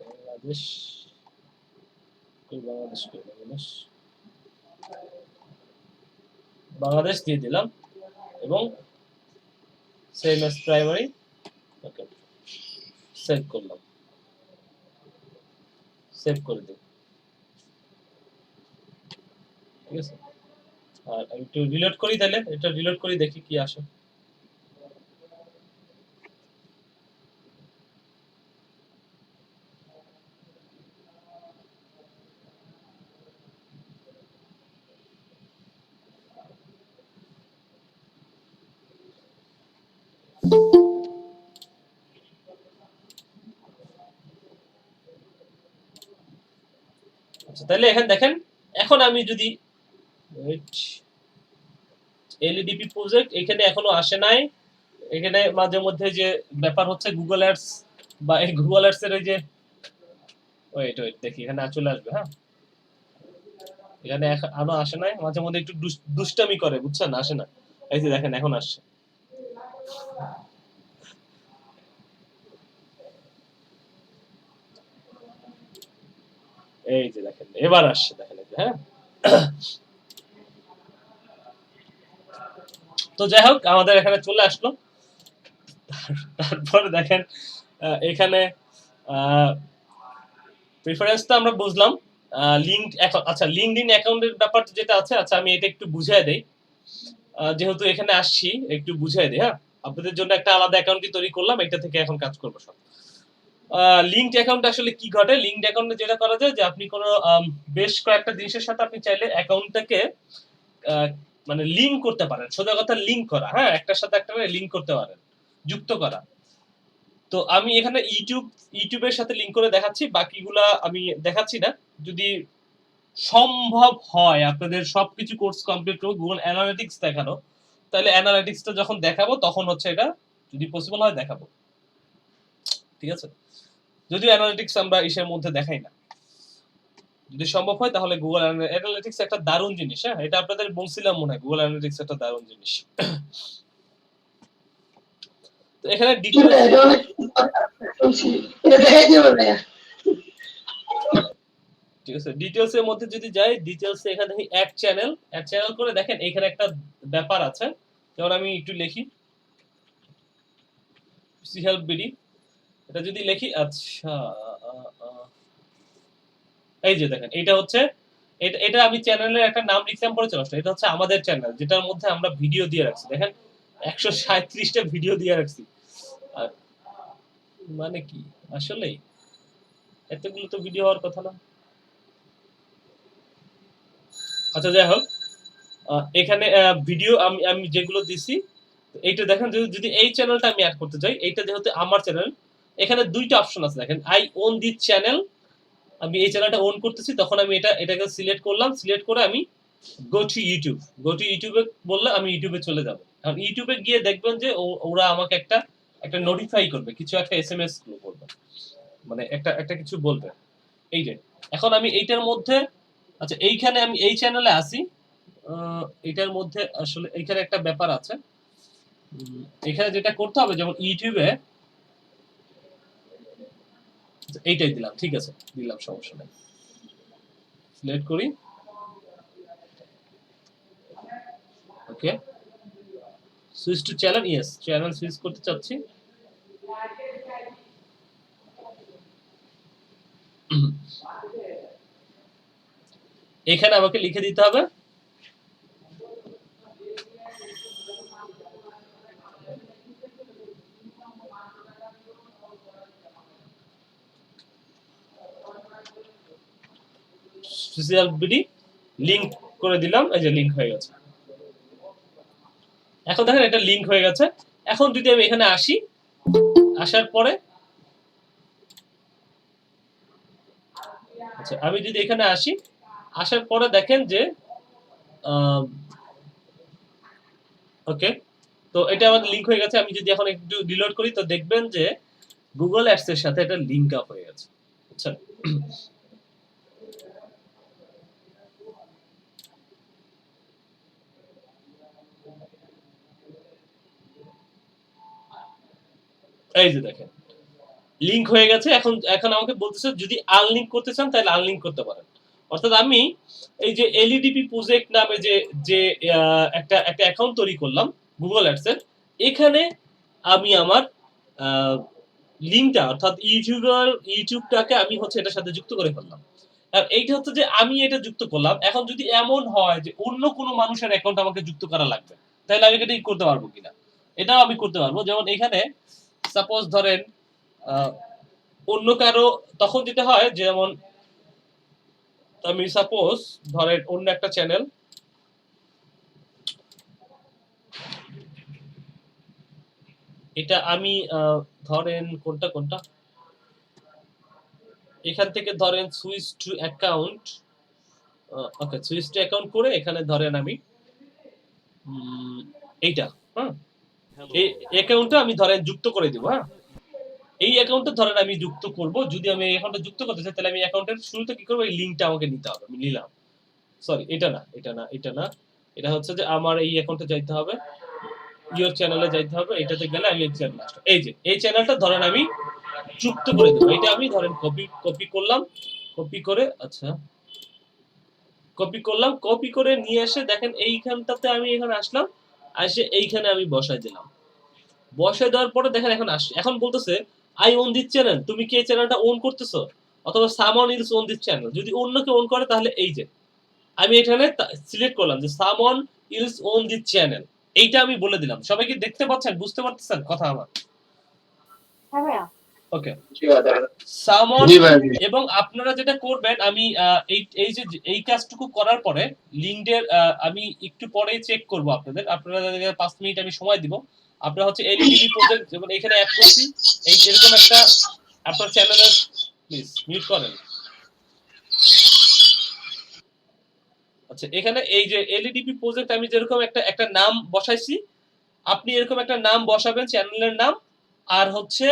বাংলাদেশ বাংলাদেশ বাংলাদেশ বাংলাদেশ দিয়ে দিলাম, এবং সেম এস প্রাইমারি, ওকে, সেভ করলাম, সেভ করে দিই, ঠিক আছে। আর আমি একটু রিলোড করি, তাহলে এটা রিলোড করি, দেখি কি আসে। আচ্ছা, তাহলে এখানে দেখেন, এখন আমি যদি এলইডিপি প্রজেক্ট এখানে এখনো আসে নাই, এখানে মাঝে মধ্যে যে ব্যাপার হচ্ছে গুগল অ্যাডস বা এই গুগল অ্যাডস এর এই যে ওয়েট ওয়েট দেখি এখানে চলে আসবে। হ্যাঁ, এখানে আনো আসে নাই, মাঝে মধ্যে একটু দুষ্টামি করে, বুঝছেন, আসে না। এই যে দেখেন এখন আসছে। এই যে দেখেন এবার আসছে, দেখেন এই যে, হ্যাঁ। তো যাই হোক আমাদের এখানে চলে আসলো। তারপরে দেখেন এখানে প্রেফারেন্সটা আমরা বুঝলাম। লিঙ্কড অ্যাকাউন্ট, আচ্ছা লিঙ্কডইন অ্যাকাউন্টের ব্যাপার যেটা আছে, আচ্ছা আমি এটা একটু বুঝিয়ে দেই। যেহেতু এখানে আসছি একটু বুঝিয়ে দিই। হ্যাঁ, আপনাদের জন্য একটা আলাদা অ্যাকাউন্টই তৈরি করলাম, এটা থেকে এখন কাজ করবো সব। লিঙ্কড অ্যাকাউন্ট আসলে কি ঘটে? লিঙ্কড অ্যাকাউন্টে যেটা করা যায় যে আপনি কোনো বেশ কয়েকটা জিনিসের সাথে আপনি চাইলে অ্যাকাউন্টটাকে মানে লিঙ্ক করতে পারেন। সোজা কথা লিঙ্ক করা, হ্যাঁ, একটার সাথে একটা লিঙ্ক করতে পারেন, যুক্ত করা। তো আমি এখানে ইউটিউবের সাথে লিঙ্ক করে দেখাচ্ছি, বাকিগুলা আমি দেখাচ্ছি না। যদি সম্ভব হয় আপনাদের সবকিছু কোর্স কমপ্লিট করে গুগল অ্যানালিটিক্স দেখানো, তাহলে অ্যানালিটিক্সটা যখন দেখাবো তখন হচ্ছে এটা যদি পসিবল হয় দেখাবো, ঠিক আছে? যদিও অ্যানালিটিক্স আমরা ইসের মধ্যে দেখাই না, যদি সম্ভব হয় তাহলে গুগল অ্যানালিটিক্স একটা দারুণ জিনিস। হ্যাঁ, এটা আপনাদের বলছিলাম মনে হয়, গুগল অ্যানালিটিক্স একটা দারুণ জিনিস। তো এখানে জি ডিটেইলস, ভাইয়া, এটা অনেক শুনছি, এটা দেখাই দিবে ভাইয়া। ঠিক আছে, ডিটেইলস এর মধ্যে যদি যাই, ডিটেইলস এ এখানে অ্যাড চ্যানেল করে দেখেন এখানে একটা ব্যাপার আছে। যেমন আমি একটু লিখি সি হেল্প বিডি, এটা যদি লিখি, আচ্ছা এই যে দেখেন এটা হচ্ছে, এটা আমি চ্যানেলের একটা নাম লিখলাম পরে চলে আসলো। এটা হচ্ছে আমাদের চ্যানেল যেটার মধ্যে আমরা ভিডিও দিয়ে রাখছি, দেখেন 137টা ভিডিও দিয়ে রাখছি। আর মানে কি আসলেই এতগুলো তো ভিডিও হওয়ার কথা না। আচ্ছা যাই হোক, এখানে ভিডিও আমি আমি যেগুলো দিছি, এইটা দেখেন, যদি এই চ্যানেলটা আমি অ্যাড করতে চাই, এইটা যেহেতু আমার চ্যানেল, এখানে দুইটা অপশন আছে দেখেন, আই ওন দিস চ্যানেল। আমি এই চ্যানেলটা ওন করতেছি, তখন আমি এটাকে সিলেক্ট করলাম, সিলেক্ট করে আমি গো টু ইউটিউবে বললে আমি ইউটিউবে চলে যাব। এখন ইউটিউবে গিয়ে দেখবেন যে ওরা আমাকে একটা একটা নোটিফাই করবে, কিছু একটা এসএমএস করবে, মানে একটা একটা কিছু বলবে। এই যে এখন আমি এইটার মধ্যে, আচ্ছা এইখানে আমি এই চ্যানেলে আসি, এটার মধ্যে আসলে এইখানে একটা ব্যাপার আছে। এখানে যেটা করতে হবে, যেমন ইউটিউবে এইটাই দিলাম, ঠিক আছে, দিলাম, সমস্যা নেই। সিলেক্ট করি, okay, switch to channel, yes, channel switch করতে চাচ্ছি। এখানে আমাকে লিখে দিতে হবে সোশ্যাল বিডি, লিংক করে দিলাম, এই যে লিংক হয়ে গেছে। এখন দেখেন এটা লিংক হয়ে গেছে। এখন যদি আমি এখানে আসি, আসার পরে, আচ্ছা আমি যদি এখানে আসি, আসার পরে দেখেন যে ওকে, তো এটা আমাদের লিংক হয়ে গেছে। আমি যদি এখন একটু রিলোড করি তো দেখবেন যে গুগল অ্যাডস এর সাথে এটা লিংক আপ হয়ে গেছে, বুঝছেন? এই যে দেখেন লিংক হয়ে গেছে। এখন এখন আমাকে বলতেছে যদি আনলিংক করতে চান তাহলে আনলিংক করতে পারেন। অর্থাৎ আমি এই যে এলইডিপি প্রজেক্ট নামে যে যে একটা একটা অ্যাকাউন্ট তৈরি করলাম গুগল অ্যাডস এর, এখানে আমি আমার লিংকটা, অর্থাৎ ইউটিউবটাকে আমি হচ্ছে এটার সাথে যুক্ত করে ফেললাম। আর এইটা হচ্ছে যে আমি এটা যুক্ত করলাম। এখন যদি এমন হয় যে অন্য কোনো মানুষের অ্যাকাউন্ট আমাকে যুক্ত করা লাগবে, তাহলে আমি এটা করতে পারবো কিনা? এটাও আমি করতে পারবো। যেমন এখানে সাপোজ ধরেন অন্য কারো, তখন যেটা হয় যেমন আমি সাপোজ ধরেন অন্য একটা চ্যানেল, এটা আমি ধরেন কোনটা এখান থেকে ধরেন switch to account, okay switch two account করে এখানে ধরেন আমি এইটা, হ্যাঁ এই অ্যাকাউন্টটা আমি ধরেন যুক্ত করে দিব। হ্যাঁ এই অ্যাকাউন্টটা ধরেন আমি যুক্ত করব, যদি আমি এই অ্যাকাউন্টটা যুক্ত করতে চাই তাহলে আমি অ্যাকাউন্টের শুরুতে কি করব, এই লিংকটা আমাকে নিতে হবে। আমি নিলাম, সরি এটা না, এটা হচ্ছে যে আমার এই অ্যাকাউন্টে যাইতে হবে, ইওর চ্যানেলে যাইতে হবে, এটাতে গেলে আমি এই চ্যানেল আসবো। এই যে এই চ্যানেলটা ধরেন আমি যুক্ত করে দেবো। এটা আমি ধরেন কপি করলাম, কপি করে আচ্ছা কপি করলাম, কপি করে নিয়ে এসে দেখেন এইখানটাতে আমি এখানে আসলাম, এসে এইখানে আমি বসাই দিলাম। বসাই দেওয়ার পরে দেখেন এখন আসছে, এখন বলতেছে আই ওন দিস চ্যানেল, তুমি কি এই চ্যানেলটা ওন করতেছো, অথবা someone else on this channel. যদি অন্য কেউ ওন করে তাহলে এই যে আমি এখানে সিলেক্ট করলাম যে someone else on this channel, এইটা আমি বলে দিলাম। সবাই কি দেখতে পাচ্ছেন, বুঝতে পারতেছেন কথা আমার? ওকে সামওয়ান। জি ভাইয়া, জি। এবং আপনারা যেটা করবেন, আমি এই যে এই কাজটুকু করার পরে লিংকের আমি একটু পরে চেক করব আপনারা 5 মিনিট আমি সময় দিব। আপনারা হচ্ছে এলইডি প্রজেক্ট যেমন এখানে অ্যাড করছি, এই এরকম একটা আপনার চ্যানেলের, প্লিজ মিউট করেন। আচ্ছা এখানে এই যে এলইডিপি প্রজেক্ট আমি যেরকম একটা নাম বসাইছি, আপনি এরকম একটা নাম বসাবেন চ্যানেলের নাম, আর হচ্ছে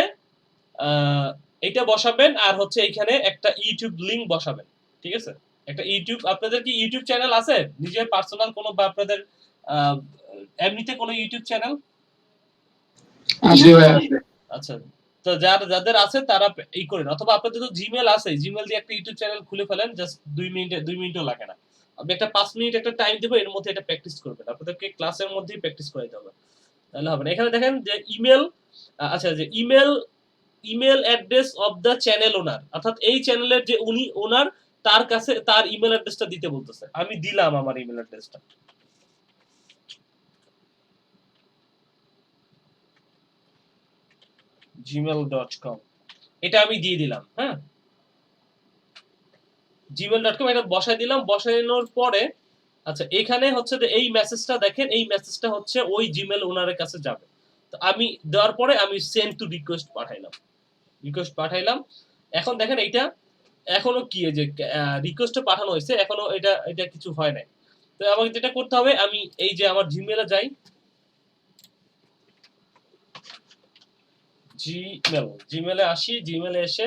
এটা বসাবেন, আর হচ্ছে এখানে একটা ইউটিউব লিংক বসাবেন। ঠিক আছে, একটা ইউটিউব, আপনাদের কি ইউটিউব চ্যানেল আছে নিজের পার্সোনাল কোনো, বা আপনাদের আহ, এমনিতে কোনো ইউটিউব চ্যানেল? জি ভাইয়া। আচ্ছা, তো যাদের আছে তারা এই করেন, অথবা আপনাদের তো জিমেল আছে, জিমেল দিয়ে একটা ইউটিউব চ্যানেল খুলে ফেলেন, জাস্ট 2 মিনিটও লাগে না। আপনি একটা 5 মিনিট একটা টাইম দেবো, এর মধ্যে এটা প্র্যাকটিস করবেন, আপনাদেরকে ক্লাসের মধ্যেই প্র্যাকটিস করাইতে হবে, তাহলে হবে না। এখানে দেখেন যে ইমেল, আচ্ছা যে email address of the channel owner, অর্থাৎ এই চ্যানেলের যে উনি ওনার, তার কাছে তার ইমেল অ্যাড্রেসটা দিতে বলতেছে। আমি দিলাম আমার ইমেল অ্যাড্রেসটা, gmail.com, এটা আমি দিয়ে দিলাম। হ্যাঁ gmail.com এটা বসাই দিলাম, বসানোর পরে আচ্ছা এখানে হচ্ছে যে এই মেসেজটা দেখেন, এই মেসেজটা হচ্ছে ওই জিমেল ওনারের কাছে যাবে। তো আমি দেওয়ার পরে আমি সেন্ড টু রিকোয়েস্ট পাঠাইলাম। এখন দেখেন এইটা এখনো কি এই যে রিকোয়েস্টটা পাঠানো হয়েছে, এখনো এটা কিছু হয় নাই। তো আমাকে যেটা করতে হবে, আমি এই যে আমার জিমেলে যাই, জিমেলে আসি, জিমেলে এসে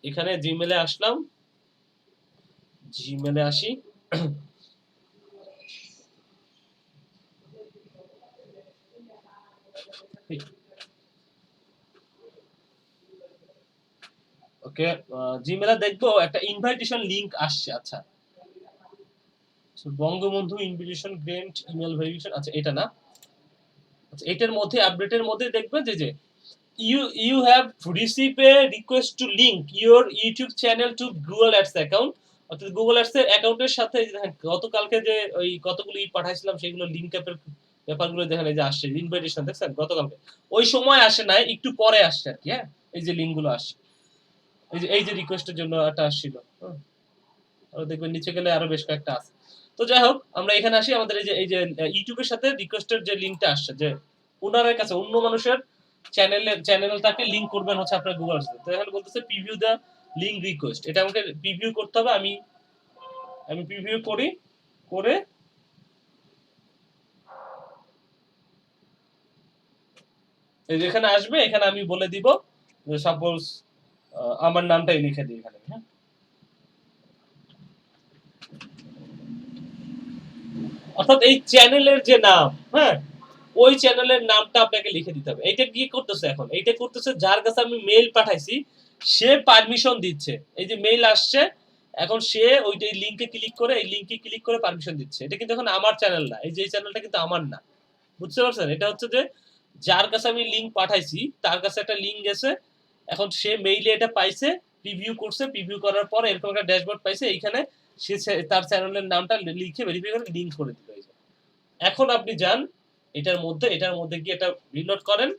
এখানে জিমেলে আসলাম, জিমেলে আসি, ওকে জিমেলে দেখবো একটা ইনভাইটেশন লিংক আসছে। আচ্ছা Bangabandhu invitation grant email verification, আচ্ছা এটা না, আচ্ছা এটার মধ্যে আপডেটের মধ্যে দেখবেন যে you have received a request to link your YouTube channel to Google Ads account, অর্থাৎ গুগল অ্যাডস এর অ্যাকাউন্টের সাথে গতকালকে যে ওই কতগুলো পাঠাইছিলাম সেগুলো লিংক আপের ব্যাপারগুলো দেখেন, এই যে আসছে ইনভাইটেশন, দেখছেন গতকালকে ওই সময় আসে নাই, একটু পরে আসছে আর কি। হ্যাঁ এই যে লিংকগুলো আসছে, এই যে রিকোয়েস্টের জন্য একটা আসছিল, আর দেখবেন নিচে গেলে আরো বেশ কয়েকটা আছে। তো যাই হোক আমরা এখানে আসি, আমাদের এই যে ইউটিউবের সাথে রিকোয়েস্টের যে লিংকটা আসছে, যে ওনারের কাছে অন্য মানুষের চ্যানেলটাকে লিংক করবেন হচ্ছে আপনার গুগল সাথে। তো এখানে বলতেছে প্রিভিউ দ্য লিংক রিকোয়েস্ট, এটা আমাকে প্রিভিউ করতে হবে। আমি প্রিভিউ করি, করে এই যে এখানে আসবে, এখানে আমি বলে দিব যে সাপোজ আমার নামটাই লিখে দিই এখানে। হ্যাঁ অর্থাৎ এই চ্যানেলের যে নাম, হ্যাঁ ওই চ্যানেলের নামটা আপনাকে লিখে দিতে হবে। এইটা কি করতেছে এখন, এইটা করতেছে যার কাছে আমি মেইল পাঠাইছি সে পারমিশন দিচ্ছে, এই যে মেইল আসছে, এখন সে ওইটা লিংকে ক্লিক করে, এই লিংকে ক্লিক করে পারমিশন দিচ্ছে। এটা কিন্তু এখন আমার চ্যানেল না, এই যে এই চ্যানেলটা কিন্তু আমার না, বুঝতে পারছেন? এটা হচ্ছে যে যার কাছে আমি লিংক পাঠাইছি তার কাছে একটা লিংক গেছে, এখন সে মেইলে এটা পাইছে, প্রিভিউ করছে, প্রিভিউ করার পর এরকম একটা ড্যাশবোর্ড পাইছে, এইখানে সে তার চ্যানেলের নামটা লিখে ভেরিফাই করে লিংক করে দিল। এখন আপনি যান এটার মধ্যে গিয়ে এটা রিলোড করেন,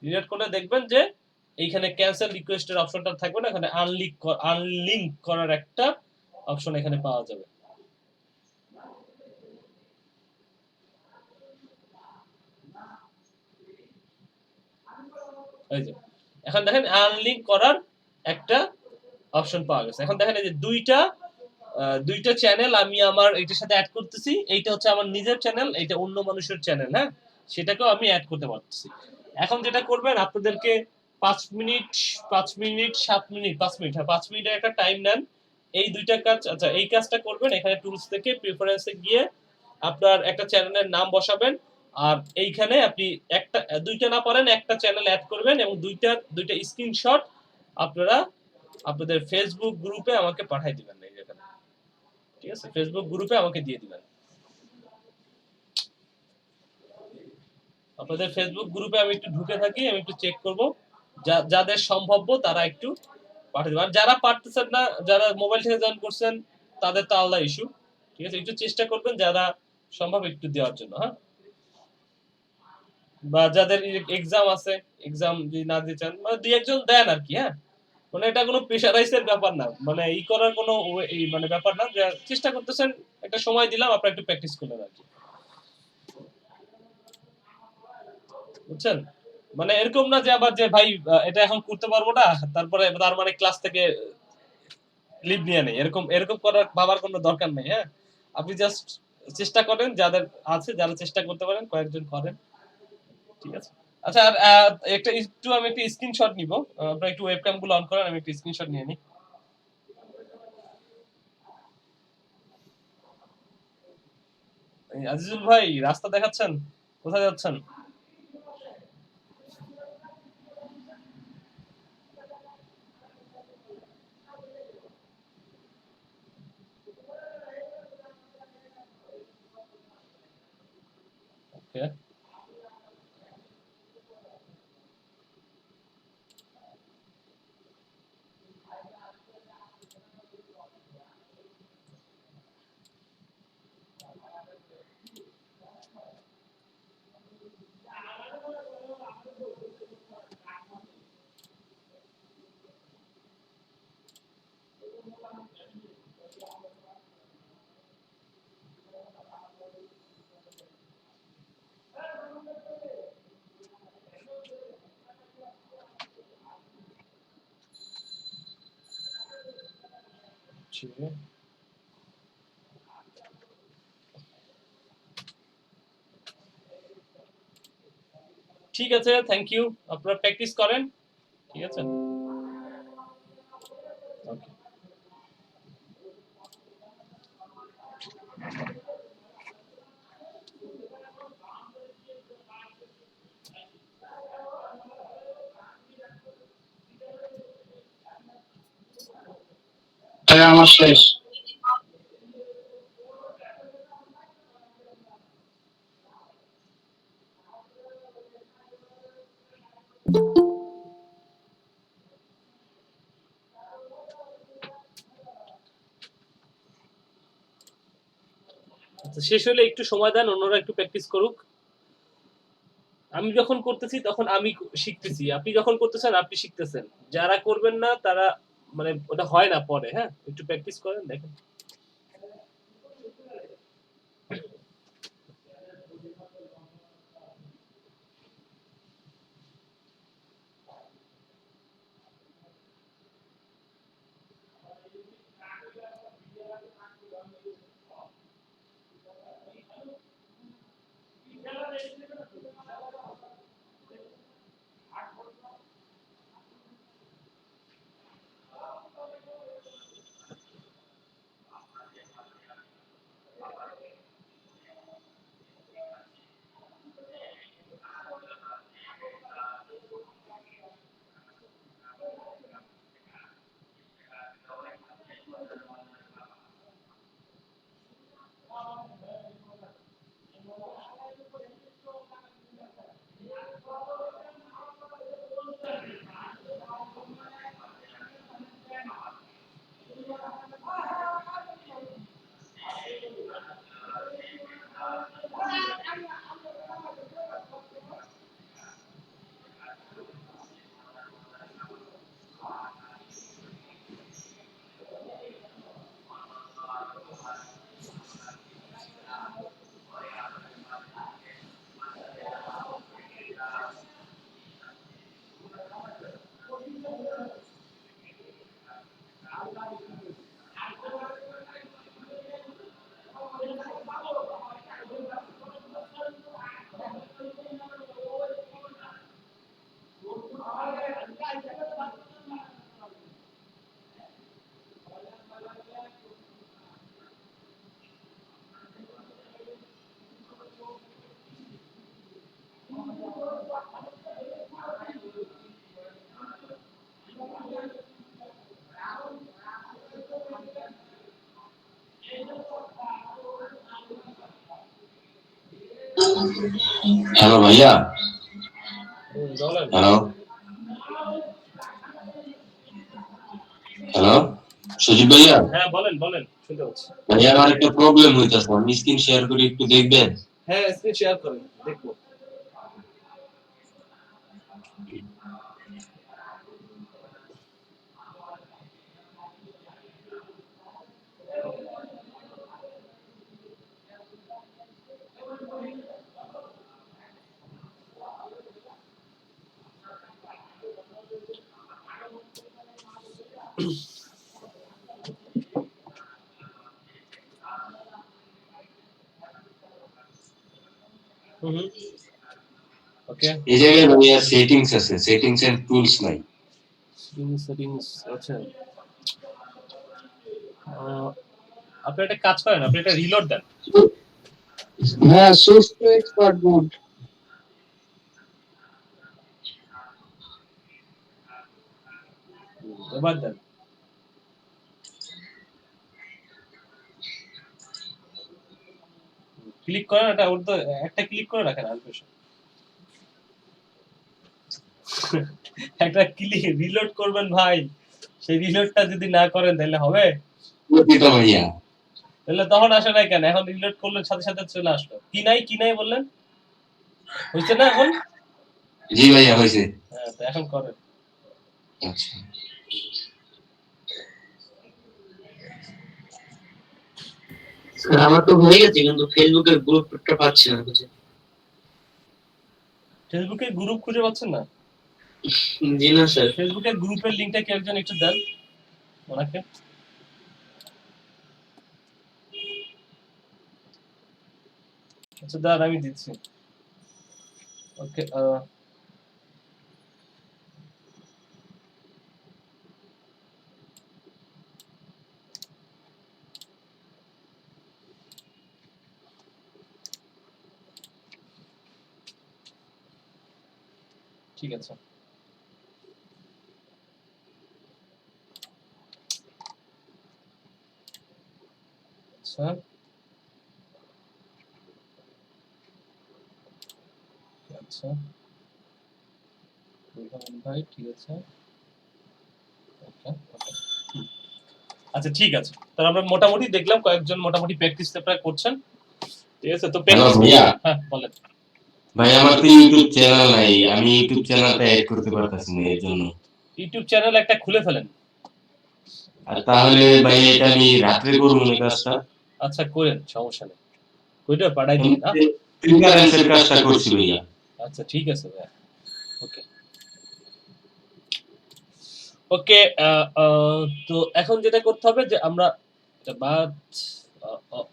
রিলোড করে দেখবেন যে এইখানে ক্যান্সেল রিকোয়েস্টের অপশনটা থাকবে না, এখানে আনলিংক করার একটা অপশন এখানে পাওয়া যাবে। এই যে এখন দেখেন আনলিঙ্ক করার একটা অপশন পাওয়া গেছে। এখন দেখেন এই যে দুইটা চ্যানেল আমি আমার এটার সাথে অ্যাড করতেছি। এইটা হচ্ছে আমার নিজের চ্যানেল, এইটা অন্য মানুষের চ্যানেল, হ্যাঁ? সেটাকেও আমি অ্যাড করতে পারতেছি। এখন যেটা করবেন আপনাদেরকে ৫ মিনিট, ৫ মিনিট, ৭ মিনিট, ৫ মিনিট, হ্যাঁ ৫ মিনিটের একটা টাইম নেন। এই ২ টা কাজ, আচ্ছা এই কাজটা করবেন। এখানে টুলস থেকে প্রেফারেন্স এ গিয়ে আপনার একটা চ্যানেলের নাম বসাবেন। আর এইখানে আপনি একটা ২ টা না পারেন একটা চ্যানেল অ্যাড করবেন এবং ২টা স্ক্রিনশট আপনারা আপনাদের ফেসবুক গ্রুপে আমাকে পাঠিয়ে দিবেন এই যেখানে। ঠিক আছে? ফেসবুক গ্রুপে আমাকে দিয়ে দিবেন। আপনাদের ফেসবুক গ্রুপে আমি একটু ঢুকে থাকি, আমি একটু চেক করব। যাদের সম্ভাব্য তারা একটু পাঠিয়ে দেবেন। আর যারা পারতেছেন না, যারা মোবাইল থেকে জয়েন করছেন তাদের তো আলাদা ইস্যু। ঠিক আছে? একটু চেষ্টা করবেন যারা সম্ভব একটু দেওয়ার জন্য, হ্যাঁ? বা যাদের এক্সাম আছে, এক্সাম যদি না দিতে চান, মানে ২-১ জন দেন আরকি, হ্যাঁ? মানে এটা কোনো প্রেশারাইজ এর ব্যাপার না। মানে করার কোনো মানে ব্যাপার না। যে চেষ্টা করতেছেন, একটা সময় দিলাম, আপনারা একটু প্র্যাকটিস করলেন আরকি। বুঝছেন? মানে এরকম না যে আবার যে ভাই এটা এখন করতে পারবো না, তারপরে তার মানে ক্লাস থেকে লিভ নিয়ে নেই। এরকম করার ভাবার কোনো দরকার নেই, হ্যাঁ? আপনি জাস্ট চেষ্টা করেন, যাদের আছে যারা চেষ্টা করতে পারেন কয়েকজন করেন। ঠিক আছে? আচ্ছা আর আমি একটা স্ক্রিনশট নিব। আপনারা একটু ওয়েবক্যাম গুলো অন করেন, আমি একটা স্ক্রিনশট নিয়ে নিই। এই আজিজুল ভাই রাস্তা দেখাচ্ছেন? কোথায় যাচ্ছেন? ওকে। ঠিক আছে, থ্যাংক ইউ। আপনারা প্র্যাকটিস করেন। ঠিক আছে? ওকে। ভাইয়া আমার শেষ। আচ্ছা শেষ হলে একটু সময় দেন, অন্যরা একটু প্র্যাকটিস করুক। আমি যখন করতেছি তখন আমি শিখতেছি। আপনি যখন করতেছেন আপনি শিখতেছেন। যারা করবেন না তারা মানে ওটা হয় না পরে, হ্যাঁ? একটু প্র্যাকটিস করেন দেখেন। হ্যালো ভাইয়া, বলেন। হ্যালো হ্যালো সজীব ভাইয়া, হ্যাঁ বলেন বলেন, শুনতে পাচ্ছি। ভাইয়া আমার একটা প্রবলেম হইতাছে, আমি স্ক্রিন শেয়ার করে একটু দেখবেন? হ্যাঁ স্ক্রিন শেয়ার করেন, দেখবো। হুম। ওকে। এই জায়গায় ভাইয়া সেটিংস আছে, সেটিংস এন্ড টুলস নাই। সেটিংস আচ্ছা। আপনি একটা কাজ করেন, আপনি একটা রিলোড দেন। হ্যাঁ, সুইচ টু এক্সপার্ট মোড। এবার দেন। ক্লিক করেন, এটা ওর তো একটা ক্লিক করে রাখেন আর কিছু। একটা ক্লিক রিলোড করবেন ভাই, সেই রিলোডটা যদি না করেন তাহলে হবে? বুঝি তো ভাইয়া। তাহলে তখন আসে নাই কেন? এখন রিলোড করলে সাথে সাথে চলে আসলো। কি নাই বললেন? হইছে না এখন? জি ভাইয়া হয়েছে। হ্যাঁ তো এখন করেন। আচ্ছা স্যার আমার তো হয়ে গেছে, কিন্তু ফেসবুকের গ্রুপটা পাচ্ছি না খুঁজে। ফেসবুকে গ্রুপ খুঁজে পাচ্ছেন না? জি না স্যার। ফেসবুকের গ্রুপের লিংকটা কি একজন একটু দেন ওনাকে। আচ্ছা দাঁড়ান আমি দিচ্ছি। ওকে ঠিক আছে। আচ্ছা আচ্ছা ভাই ঠিক আছে। ওকে ওকে। আচ্ছা ঠিক আছে, তাহলে আমরা মোটামুটি দেখলাম কয়েকজন মোটামুটি প্র্যাকটিস প্রায় করছেন। ঠিক আছে তো হ্যালো প্র্যাকটিস। ভাইয়া, হ্যাঁ বলেন। ভাই আমার তো ইউটিউব চ্যানেল নাই, আমি ইউটিউব চ্যানেলটা এড করতে পারতেছি না এর জন্য। ইউটিউব চ্যানেল একটা খুলে ফেলেন। আর তাহলে ভাই এটা আমি রাত্রে করবো না কাজটা? আচ্ছা করেন, সমস্যা নেই। কইটা পাঠাই দিন না। প্রিফারেন্সের কাজটা করছি ভাইয়া। আচ্ছা ঠিক আছে ভাই। ওকে ওকে। তো এখন যেটা করতে হবে যে আমরা এটা বাদ আহ, আহ,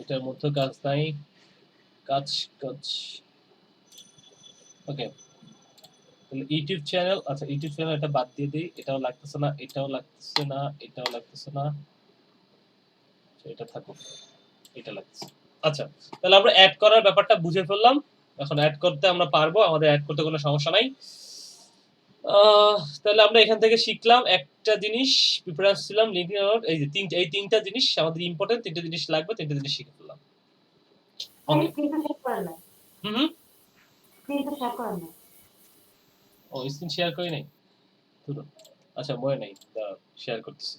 এটার মধ্যে কাজ নাই। কাজ কাজ ওকে। তাহলে ইউটিউব চ্যানেল, আচ্ছা ইউটিউব চ্যানেল এটা বাদ দিয়ে দিই, এটাও লাগতেছে না, এটাও লাগতেছে না, এটাও লাগতেছে না। আচ্ছা, এটা থাকুক, এটা লাগতেছে। আচ্ছা তাহলে আমরা অ্যাড করার ব্যাপারটা বুঝে ফেললাম। এখন অ্যাড করতে আমরা পারবো, আমাদের অ্যাড করতে কোনো সমস্যা নাই। তাহলে আমরা এখান থেকে শিখলাম একটা জিনিস, প্রিফারেন্স ছিলাম লিঙ্কিং আউট, এই তিনটা জিনিস আমাদের ইম্পর্টেন্ট, তিনটা জিনিস লাগবে, তিনটা জিনিস শিখে ফেললাম। ওকে হুম হুম। ও স্ক্রিন শেয়ার করি নাই, ধরুন। আচ্ছা মনে নাই, শেয়ার করতেছি।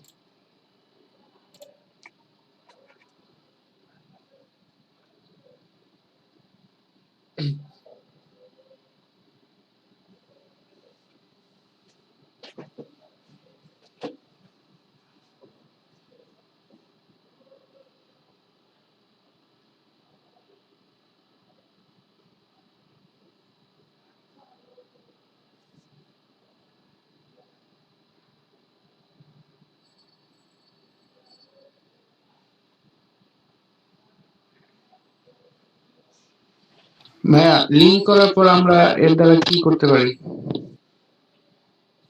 ভাইয়া, লিংক করার পর আমরা এর দ্বারা কি করতে পারি?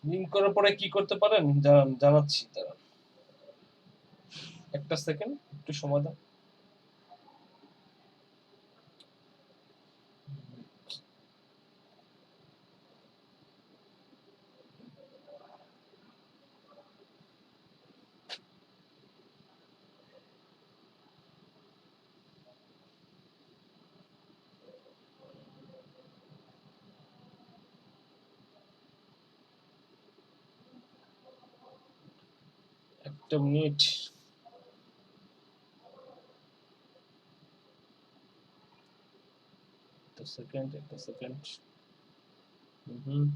লিঙ্ক করার পরে কি করতে পারেন জানাচ্ছি, দাঁড়ান একটা সেকেন্ড, একটু সময় দাও। একটা মিনিট। একটা সেকেন্ড। হুম।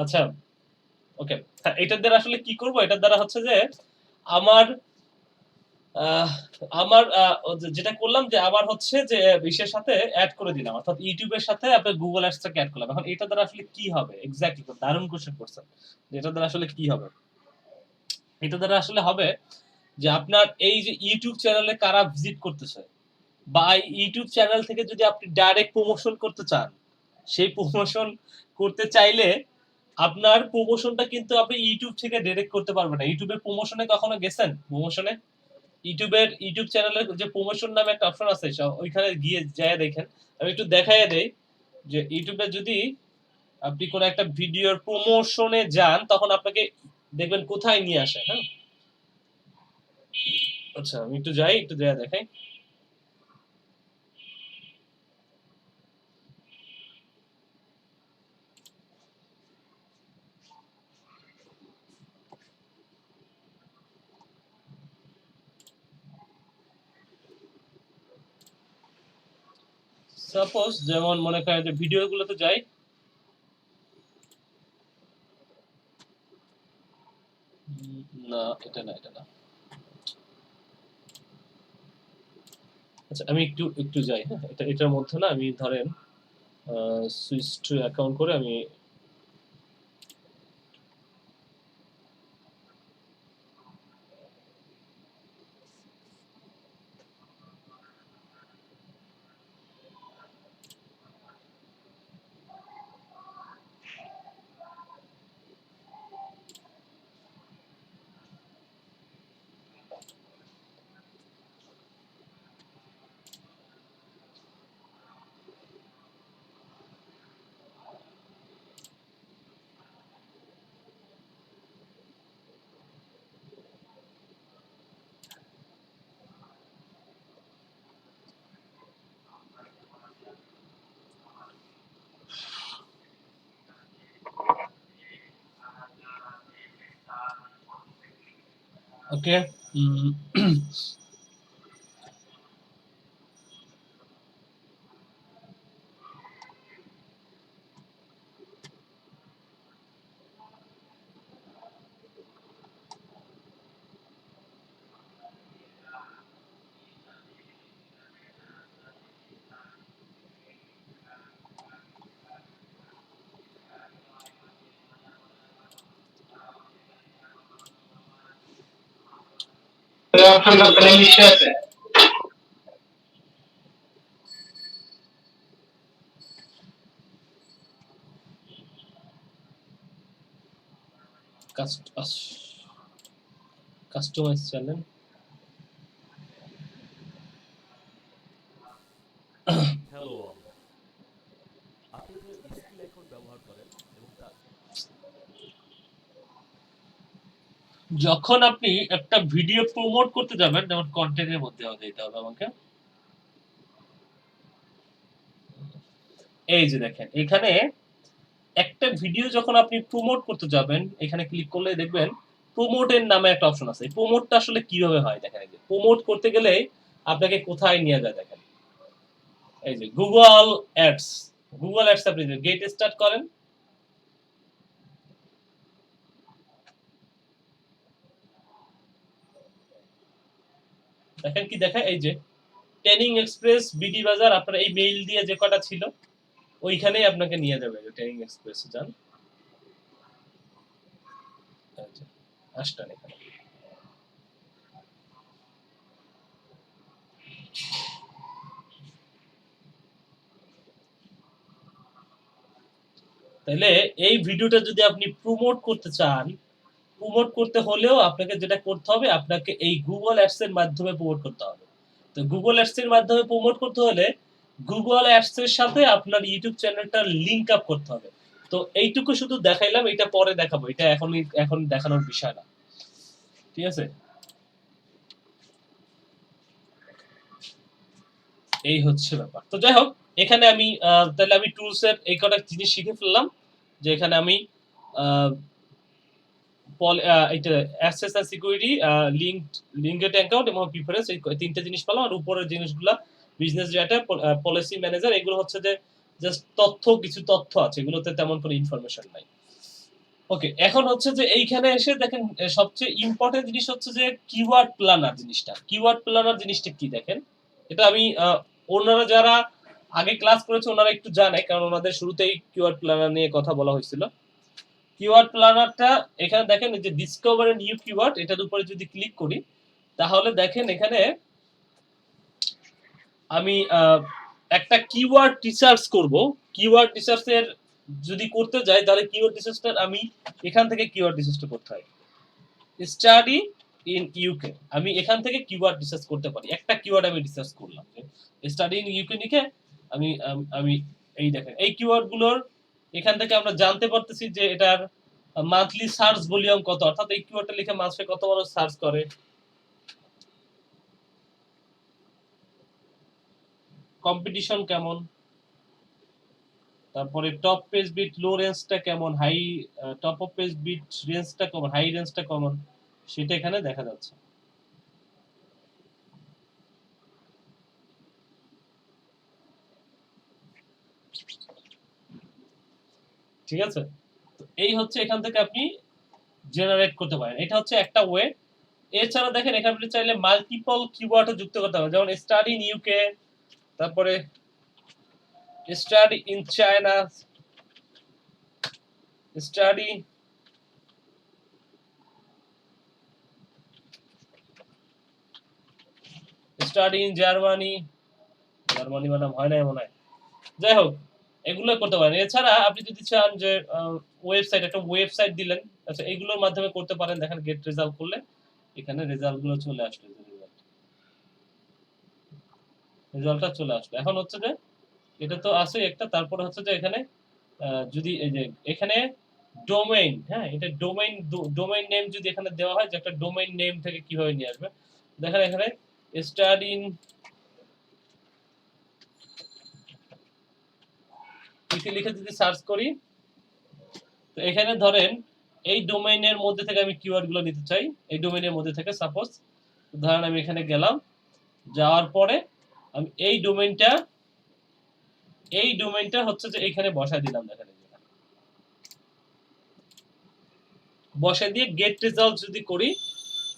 আচ্ছা, ওকে। হ্যাঁ, এটার দ্বারা আসলে কি করব? এটার দ্বারা হচ্ছে যে আমার আহ, আমার যেটা করলাম যে আবার হচ্ছে যে ইসের সাথে অ্যাড করে দিলাম, অর্থাৎ ইউটিউবের সাথে আপনার গুগল অ্যাডসটাকে অ্যাড করলাম। এখন এটা দ্বারা আসলে কি হবে এক্স্যাক্টলি? দারুণ কোশ্চেন করছেন যে এটা দ্বারা আসলে কি হবে। এটা দ্বারা আসলে হবে যে আপনার এই যে ইউটিউব চ্যানেলে কারা ভিজিট করতেছে, বা ইউটিউব চ্যানেল থেকে যদি আপনি ডাইরেক্ট প্রমোশন করতে চান, সেই প্রমোশন করতে চাইলে আপনার প্রমোশনটা কিন্তু আপনি ইউটিউব থেকে ডাইরেক্ট করতে পারবেন না। ইউটিউবের প্রমোশনে কখনো গেছেন? প্রমোশনে ইউটিউব চ্যানেলের যে প্রমোশন নামে একটা অপশন আছে, ওইখানে গিয়ে যায় দেখেন। আমি একটু দেখাইয়া দেই যে ইউটিউবে যদি আপনি কোনো একটা ভিডিওর প্রমোশনে যান, তখন আপনাকে দেখবেন কোথায় নিয়ে আসে। হ্যাঁ, আচ্ছা আমি একটু যাই, একটু যাই দেখাই। সাপোজ যেমন মনে করেন যে ভিডিওগুলোতে যাই। না, এটা না, এটা না। আচ্ছা আমি একটু একটু যাই। হ্যাঁ, এটার মধ্যে না আমি ধরেন সুইচ টু অ্যাকাউন্ট করে আমি okay. Customize channel. Hello all, আপনি তো স্কিল অ্যাকাউন্ট ব্যবহার করেন এবং তা যখন আপনি একটা ভিডিও প্রমোট করতে যাবেন, যেমন কন্টেন্টের মধ্যে যেতে হবে আমাকে। এই যে দেখেন এখানে একটা ভিডিও যখন আপনি প্রমোট করতে যাবেন, এখানে ক্লিক করলে দেখবেন প্রমোটের নামে একটা অপশন আছে। এই প্রমোটটা আসলে কিভাবে হয় দেখেন। এই যে প্রমোট করতে গেলে আপনাকে কোথায় নিয়ে যায় দেখেন। এই যে গুগল অ্যাডস। গুগল অ্যাডস আপনি গেট স্টার্ট করেন। দেখেন কি দেখায়, এই যে ট্রেনিং এক্সপ্রেস, বিডি বাজার, আপনার এই মেইল দিয়ে যে কটা ছিল ওইখানেই আপনাকে নিয়ে যাবে। ট্রেনিং এক্সপ্রেস যান। আচ্ছা, আসলেন এখানে। তাইলে এই ভিডিওটা যদি আপনি প্রমোট করতে চান, প্রমোট করতে হলেও আপনাকে যেটা করতে হবে, আপনাকে এই গুগল অ্যাডস এর মাধ্যমে প্রমোট করতে হবে। তো গুগল অ্যাডস এর মাধ্যমে প্রমোট করতে হলে গুগল অ্যাডস এর সাথে আপনার ইউটিউব চ্যানেলটা লিংক আপ করতে হবে। তো এইটুকু শুধু দেখাইলাম, এটা পরে দেখাবো, এটা এখন দেখানোর বিষয় না, ঠিক আছে? এই হচ্ছে ব্যাপার। তো যাই হোক, এখানে আমি তাহলে আমি টুলস এর এই কটা জিনিস শিখে ফেললাম, যে এখানে আমি এটা অ্যাক্সেস আর সিকিউরিটি, লিঙ্কেড অ্যাকাউন্ট এবং প্রিফারেন্স, এই তিনটা জিনিস পেলাম। আর উপরের জিনিসগুলা বিজনেস ডেটা, পলিসি ম্যানেজার, এগুলো হচ্ছে যে জাস্ট কিছু তথ্য আছে, এগুলোতে তেমন কোনো ইনফরমেশন নাই। ওকে, এখন হচ্ছে যে এইখানে এসে দেখেন সবচেয়ে ইম্পর্টেন্ট জিনিস হচ্ছে যে কিওয়ার্ড প্ল্যানার জিনিসটা। কিওয়ার্ড প্ল্যানার জিনিসটা কি দেখেন, এটা আমি ওনারা যারা আগে ক্লাস করেছে ওনারা একটু জানে, কারণ ওনাদের শুরুতেই কিওয়ার্ড প্ল্যানার নিয়ে কথা বলা হয়েছিল। কিওয়ার্ড প্ল্যানারটা এখানে দেখেন, যে ডিসকভার এ নিউ কিওয়ার্ড, এটার উপরে যদি ক্লিক করি তাহলে দেখেন এখানে আমি একটা কিওয়ার্ড রিসার্চ করব। কিওয়ার্ড রিসার্চ এর যদি করতে যাই তাহলে কিওয়ার্ড রিসার্চটা আমি এখান থেকে কিওয়ার্ড রিসার্চটা করতে হয়। স্টাডি ইন ইউকে, আমি এখান থেকে কিওয়ার্ড রিসার্চ করতে পারি। একটা কিওয়ার্ড আমি রিসার্চ করলাম, স্টাডি ইন ইউকে লিখে আমি আমি এই দেখেন এই কিওয়ার্ড গুলোর এখান থেকে আমরা জানতে পারতেছি যে এটার মান্থলি সার্চ ভলিউম কত, অর্থাৎ এই কিওয়ার্ডটা লিখে মাসে কত মানুষ সার্চ করে, কম্পিটিশন কেমন, তারপরে টপ পেজ বিট লো রেঞ্জটা কেমন, high top of page bid রেঞ্জটা কেমন, হাই রেঞ্জটা কেমন, সেটা এখানে দেখা যাচ্ছে। ঠিক আছে, তো এই হচ্ছে এখান থেকে আপনি জেনারেট করতে পারেন, এটা হচ্ছে একটা ওয়ে। এছাড়া দেখেন এখানে আপনি চাইলে মাল্টিপল কিওয়ার্ডও যুক্ত করতে পারেন, যেমন স্টাডি ইন ইউকে, তারপরে study in China, study study in Germany, Germany মানে হয় না মনে হয়। যাই হোক, এগুলো করতে পারেন। এছাড়া আপনি যদি চান যে ওয়েবসাইট, একটা ওয়েবসাইট দিলেন, আচ্ছা এগুলোর মাধ্যমে করতে পারেন। দেখেন গেট রেজাল্ট করলে এখানে রেজাল্ট গুলো চলে আসবে, রেজাল্টটা চলে আসবে। এখন হচ্ছে যে এটা তো আছে একটা, তারপরে হচ্ছে যে এখানে যদি এই যে এখানে ডোমেইন, হ্যাঁ এটা ডোমেইন নেম যদি এখানে দেওয়া হয়, যে একটা ডোমেইন নেম থেকে কিভাবে নিয়ে আসবে, দেখেন এখানে স্টাডি ইন লিখে যদি সার্চ করি, তো এখানে ধরেন এই ডোমেইনের মধ্যে থেকে আমি কিওয়ার্ড গুলো নিতে চাই, এই ডোমেইনের মধ্যে থেকে সাপোজ ধরেন আমি এখানে গেলাম, যাওয়ার পরে আমি এই ডোমেইনটা হচ্ছে যে এখানে বসায় দিলাম। দেখেন বসায় দিয়ে গেট রেজাল্ট যদি করি,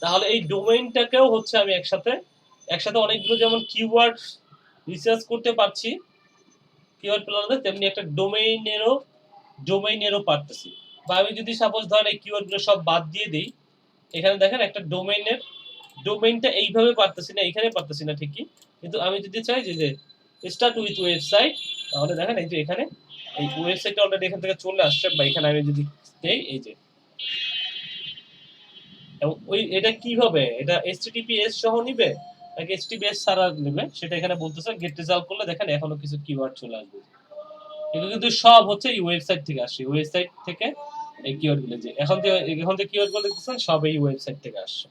তাহলে এই ডোমেইনটাকেও হচ্ছে আমি একসাথে অনেকগুলো যেমন কিওয়ার্ড রিসার্চ করতে পারছি কিওয়ার্ড প্ল্যানারে, তেমনি একটা ডোমেইনেরও পারতেছি। বা আমি যদি সাপোজ ধরেন এই কিওয়ার্ডগুলো সব বাদ দিয়ে দিই, এখানে দেখেন একটা ডোমেইনটা এইভাবে পারতেছি না, এখানে পারতেছি না ঠিকই, কিন্তু আমি যদি চাই যে স্টার্ট উইথ ওয়েবসাইট, তাহলে দেখেন এই যে এখানে এই ওয়েবসাইটটা অলরেডি এখান থেকে চলে আসছে। বা এখানে আমি যদি দেই এই যে, এবং ওই এটা কিভাবে, এটা HTTPS সহ নিবে নাকি HTTPS ছাড়া নেবে সেটা এখানে বলতেছে। গেট রেজাল্ট করলে দেখেন এখনো কিছু কিওয়ার্ড চলে আসবে, এগুলো কিন্তু সব হচ্ছে এই ওয়েবসাইট থেকে আসে। ওয়েবসাইট থেকে এই কিওয়ার্ড গুলো যে এখন যে কিওয়ার্ড গুলো দেখতেছেন সব এই ওয়েবসাইট থেকে আসছে।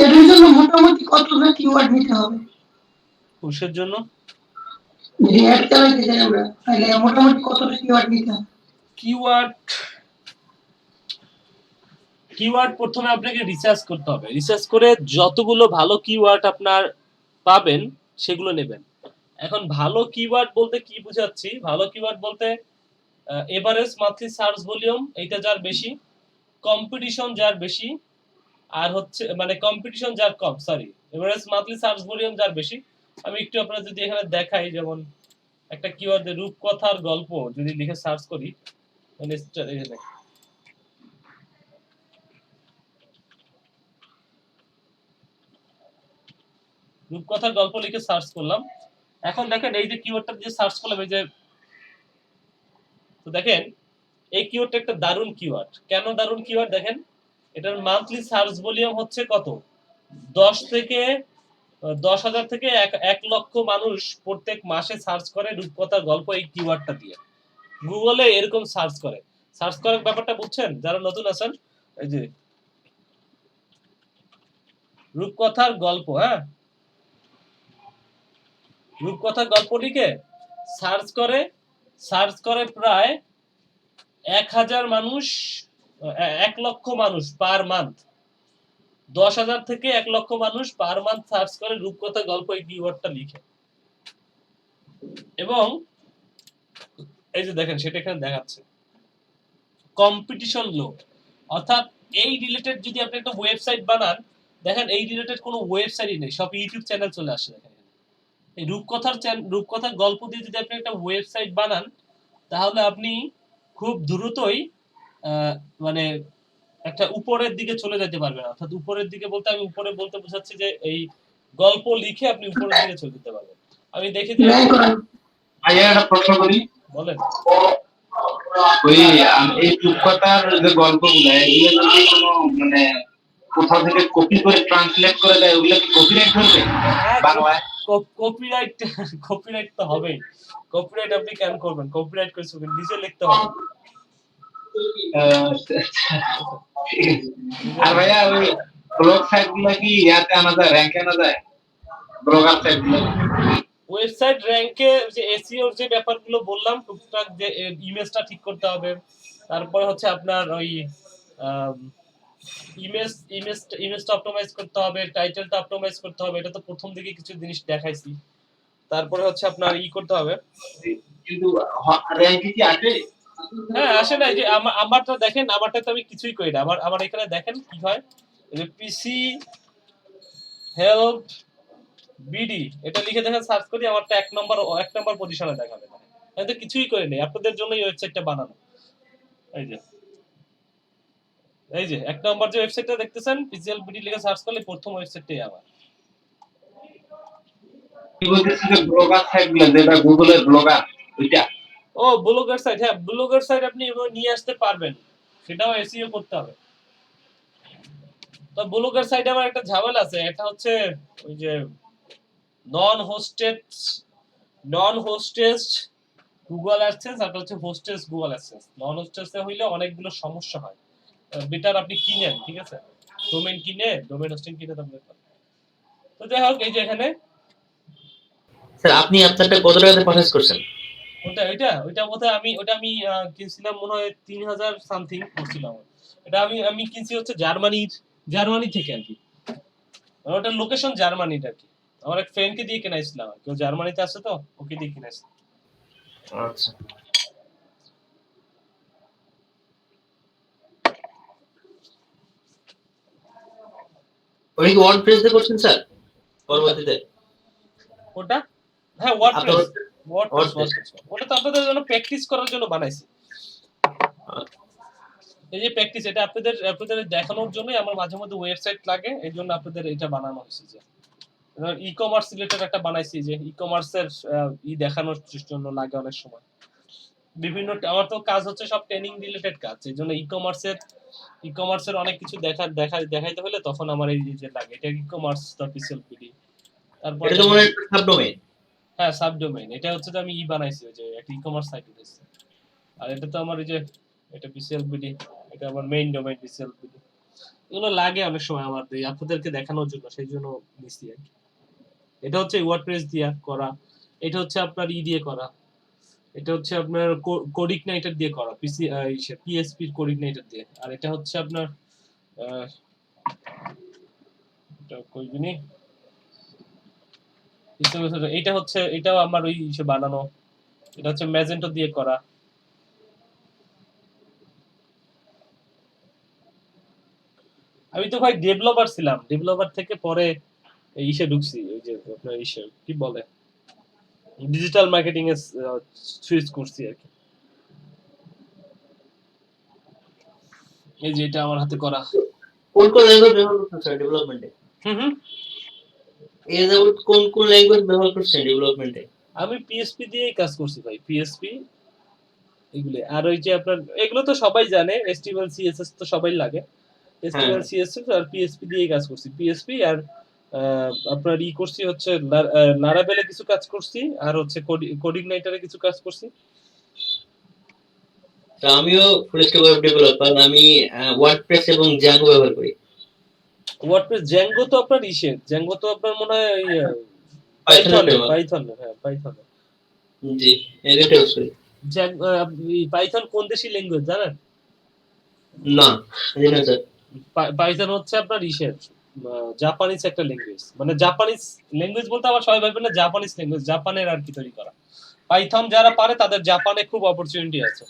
এর জন্য মোটামুটি কতটা কিওয়ার্ড নিতে হবে? কোর্সের জন্য যদি অ্যাড চালাইতে চাই আমরা, তাহলে মোটামুটি কতটা কিওয়ার্ড নিতে হবে? কিওয়ার্ড প্রথমে আপনাকে রিসার্চ করতে হবে। রিসার্চ করে যতগুলো ভালো কিওয়ার্ড আপনার পাবেন সেগুলো নেবেন। এখন ভালো কিওয়ার্ড বলতে কি বুঝাচ্ছি, ভালো কিওয়ার্ড বলতে এভারেজ মান্থলি সার্চ ভলিউম এইটা যার বেশি, কম্পিটিশন যার বেশি আর হচ্ছে মানে কম্পিটিশন যার কম, sorry, average monthly search volume যার বেশি। আমি একটু আপনাদের যদি এখানে দেখাই, যেমন একটা কিওয়ার্ড রূপকথার গল্প যদি লিখে সার্চ করি, মানে এখানে রূপকথার গল্প লিখে সার্চ করলাম। এখন দেখেন এই যে কিওয়ার্ডটা দিয়ে সার্চ করলাম, এই যে, তো দেখেন এই কিওয়ার্ডটা একটা দারুণ কিওয়ার্ড। কেন দারুণ কিওয়ার্ড দেখেন, এটার মান্থলি সার্চ ভলিউম হচ্ছে কত, 10,000 থেকে 1 লক্ষ মানুষ প্রত্যেক মাসে সার্চ করে রূপকথার গল্প এই কিওয়ার্ডটা দিয়ে। গুগলে এরকম সার্চ করে, সার্চ করার ব্যাপারটা বুঝছেন যারা নতুন আছেন? এই যে রূপকথার গল্প, হ্যাঁ, রূপকথার গল্প লিখে সার্চ করে প্রায় 1,000 মানুষ, 1 লক্ষ মানুষ পার মান্থ। 10,000 থেকে 1 লক্ষ মানুষ পার মান্থ সার্চ করে রূপকথা গল্প এই কিওয়ার্ডটা লিখে। এবং এই যে দেখেন সেটা এখানে দেখাচ্ছে কম্পিটিশন লো, অর্থাৎ এই রিলেটেড যদি আপনি একটা ওয়েবসাইট বানান, দেখেন এই রিলেটেড কোনো ওয়েবসাইটই নেই, সব ইউটিউব চ্যানেল চলে আসে। দেখেন এই রূপকথার গল্প দিয়ে যদি আপনি একটা ওয়েবসাইট বানান, তাহলে আপনি খুব দ্রুতই মানে একটা উপরের দিকে চলে যেতে পারবেন। অর্থাৎ উপরের দিকে বলতে আমি উপরে বলতে বোঝাচ্ছি যে এই গল্প লিখে আপনি উপরের দিকে চলে যেতে পারবেন। আমি দেখে দিই, র্যাঙ্ক করা ভাইয়া একটা প্রশ্ন করি, বলেন। ওই এই রূপকথার যে গল্পগুলো এগুলো যদি কোনো মানে কোথাও থেকে কপি করে ট্রান্সলেট করে দেয়, ওগুলো কি কপিরাইট হবে বাংলায়? কপিরাইট তো হবেই। কপিরাইট আপনি কেন করবেন? কপিরাইট করেছেন নিজে লিখতে হবে। আর ভাইয়া ওই ব্লগ সাইট গুলো কি ইয়াতে আনা যায়, র্যাঙ্কে আনা যায় ব্লগার সাইট গুলো? ওয়েবসাইট র‍্যাঙ্কে যে এসইও যে ব্যাপারগুলো বললাম, টুকটাক যে ইমেজটা ঠিক করতে হবে, তারপরে হচ্ছে আপনার ওই ইমেজটা অপটিমাইজ করতে হবে, টাইটেলটা অপটিমাইজ করতে হবে। এটা তো প্রথম দিকে কিছু জিনিস দেখাইছি। তারপরে হচ্ছে আপনার করতে হবে, কিন্তু র্যাঙ্কে কি আসে? হ্যাঁ আসে না। এই যে আমারটা দেখেন, আমারটা তো আমি কিছুই করি না। আমার এখানে দেখেন কি হয়, এই যে পিসি হেল্প বিডি এটা লিখে দেখেন সার্চ করি, আমারটা 1 নম্বর পজিশনে দেখাবে। আমি তো কিছুই করি নাই, আপনাদের জন্য এই ওয়েবসাইটটা বানানো। এই যে 1 নম্বর যে ওয়েবসাইটটা দেখতেছেন, পিসিএল বিডি লিখে সার্চ করলে প্রথম ওয়েবসাইটটাই আমার। কি বলতেছি যে ব্লগার সাইট গুলো, যেটা গুগলের ব্লগার ওইটা? ও ব্লগার সাইট, হ্যাঁ ব্লগার সাইট আপনি এভাবে নিয়ে আসতে পারবেন, সেটাও এসইও করতে হবে। তো ব্লগার সাইটে আমার একটা ঝামেলা আছে, এটা হচ্ছে ওই যে নন হোস্টেড গুগল অ্যাডসেন্স আর হচ্ছে হোস্টেড গুগল অ্যাডসেন্স। নন হোস্টেডে হইলে অনেকগুলো সমস্যা হয়। বেটার আপনি কিনেন, ঠিক আছে, ডোমেইন কিনে, ডোমেইন হোস্টিং কিনে তারপরে। তো যাই হোক, এই যে এখানে স্যার আপনি আপনারটা কত টাকাতে পারচেজ করছেন? ওইটা বোধহয় আমি কিনছিলাম মনে হয় 3,000 সামথিং করছিলাম। এটা আমি কিনছি হচ্ছে জার্মানি থেকে আর কি। ওটা লোকেশন জার্মানিটা আর কি। আমার এক ফ্রেন্ডকে দিয়ে কিনাইছিলাম, কেউ জার্মানিতে আছে তো ওকে দিয়ে কিনাইছি। আচ্ছা, ওই কি ওয়ার্ডপ্রেস দিয়ে করছেন স্যার পরবর্তীতে? ওটা হ্যাঁ ওয়ার্ডপ্রেস। WordPress। ওটা তো আপনাদের জন্য প্র্যাকটিস করার জন্য বানাইছি। এই যে প্র্যাকটিস, এটা আপনাদের দেখানোর জন্যই আমার মাঝে মধ্যে ওয়েবসাইট লাগে, এই জন্য আপনাদের এটা বানানো হয়েছে। যে ই-কমার্স রিলেটেড একটা বানাইছি, যে ই-কমার্সের দেখানোর জন্য লাগে অনেক সময়। বিভিন্ন আমার তো কাজ হচ্ছে সব ট্রেনিং রিলেটেড কাজ, এই জন্য ই-কমার্সের অনেক কিছু দেখাইতে হলে তখন আমার এই যে লাগে। এটা ই-কমার্স.পিসিএলপিডি। তারপর এটা তো মনে হয় সাবডোমেইন। হ্যাঁ সাবডোমেইন। এটা হচ্ছে যে আমি বানাইছি, ওই যে একটা ই-কমার্স সাইট উঠেছে। আর এটা তো আমার এই যে এটা পিসিএলপিডি, এটা আমার মেইন ডোমেইন পিসিএলপিডি। এগুলো লাগে অনেক সময় আমার আপনাদেরকে দেখানোর জন্য, সেই জন্য নিছি আর কি। এটা হচ্ছে ওয়ার্ডপ্রেস দিয়ে করা, এটা হচ্ছে আপনার দিয়ে করা, এটা হচ্ছে আপনার কোডিগনাইটার দিয়ে করা, পিএসপি কোডিগনাইটার দিয়ে। আর এটা হচ্ছে আপনার এটা কই জানি, এটা হচ্ছে, এটাও আমার ওই বানানো। এটা হচ্ছে ম্যাজেন্টো দিয়ে করা। আমি তো ভাই ডেভেলপার ছিলাম, ডেভেলপার থেকে পরে ইসে ঢুকছি, ওই যে আপনার ইসে কি বলে ডিজিটাল মার্কেটিং এ সুইচ করছি আর কি। এই যে এটা আমার হাতে করা। কোন কোন ল্যাঙ্গুয়েজ ব্যবহার করতেছেন ডেভেলপমেন্টে? হুম হুম। এর যাবত কোন কোন ল্যাঙ্গুয়েজ ব্যবহার করছেন ডেভেলপমেন্টে? আমি পিএসপি দিয়েই কাজ করছি ভাই, পিএসপি এগুলো। আর ওই যে আপনার এগুলো তো সবাই জানে, এসটিএমএল সিএসএস তো সবাই লাগে। হ্যাঁ, এসটিএমএল সিএসএস আর পিএসপি দিয়েই কাজ করছি, পিএসপি আর আপনার ই করছি হচ্ছে লারাভেলে কিছু কাজ করছি, আর হচ্ছে কোডিং নাইটারে কিছু কাজ করছি। তো আমিও ফুল স্ট্যাক ওয়েব ডেভেলপার। আমি ওয়ার্ডপ্রেস এবং জ্যাঙ্গো ব্যবহার করি। ওয়ার্ডপ্রেস জ্যাঙ্গো তো আপনার ইসের, জ্যাঙ্গো তো আপনার মনে হয় পাইথনের পাইথনের, ফ্রেমওয়ার্ক। পাইথনের, হ্যাঁ পাইথনের। জি, এটা ইউজ করি। পাইথন কোন দেশি ল্যাঙ্গুয়েজ জানেন? না, জানি না স্যার। পাইথন হচ্ছে আপনার ইসের জাপানিজ একটা ল্যাঙ্গুয়েজ, মানে জাপানিজ ল্যাঙ্গুয়েজ বলতে আবার সবাই ভাববেন না জাপানিজ ল্যাঙ্গুয়েজ, জাপানের আর কি তৈরি করা। পাইথন যারা পারে তাদের জাপানে খুব অপরচুনিটি আছে।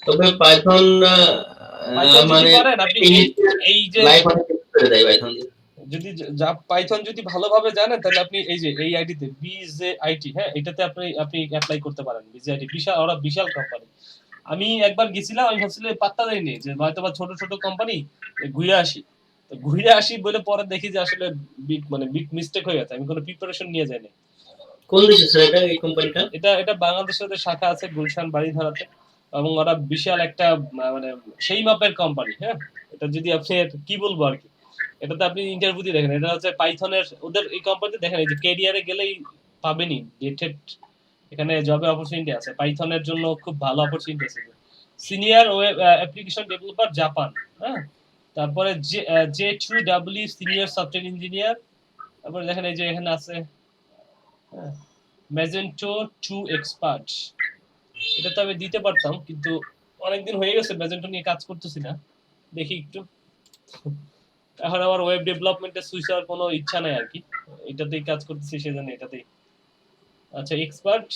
তবে পাইথন পাইথন যদি মানে পারেন আপনি এই যে লাইফ অনেক কিছু করে দেয় পাইথন দিয়ে। যদি পাইথন যদি ভালোভাবে জানেন তাহলে আপনি এই যে এই আইডিতে বিজেআইটি, হ্যাঁ এটাতে আপনি আপনি অ্যাপ্লাই করতে পারেন। বিজেআইটি বিশাল, ওরা বিশাল কোম্পানি। আমি একবার গেছিলাম, আমি ভাবছিলাম পাত্তা দেয়নি যে হয়তো বা ছোট ছোট কোম্পানি, ঘুরে আসি। তো ঘুরে আসি বলে পরে দেখি যে আসলে বিগ মিস্টেক হয়ে গেছে, আমি কোনো প্রিপারেশন নিয়ে যাইনি। কোন দেশে স্যার এটা, এই কোম্পানিটা? এটা এটা বাংলাদেশের ওদের শাখা আছে গুলশান বাড়িধারাতে, এবং ওরা বিশাল একটা মানে সেই মাপের কোম্পানি। হ্যাঁ, এটা যদি আপনি কি বলবো আর কি, এটাতে আপনি ইন্টারভিউ দিয়ে দেখেন, এটা হচ্ছে পাইথনের ওদের এই কোম্পানিতে দেখেন, এই যে ক্যারিয়ারে গেলেই পাবেনই ডেটেড, এখানে জবে অপরচুনিটি আছে, পাইথনের জন্য খুব ভালো অপরচুনিটি আছে। Senior web application developer Japan, হ্যাঁ। তারপরে J2W সিনিয়র সফটওয়্যার ইঞ্জিনিয়ার। তারপরে দেখেন এই যে এখানে আছে ম্যাজেন্টো 2 এক্সপার্ট। এটা তো আমি দিতে পারতাম, কিন্তু অনেকদিন হয়ে গেছে ম্যাজেন্টো নিয়ে কাজ করতেছি না, দেখি একটু। এখন আমার ওয়েব ডেভেলপমেন্টে সুইচ হওয়ার কোনো ইচ্ছা নাই আর কি, এটাতেই কাজ করতেছি সেজন্য এটাতেই। আচ্ছা এক্সপার্ট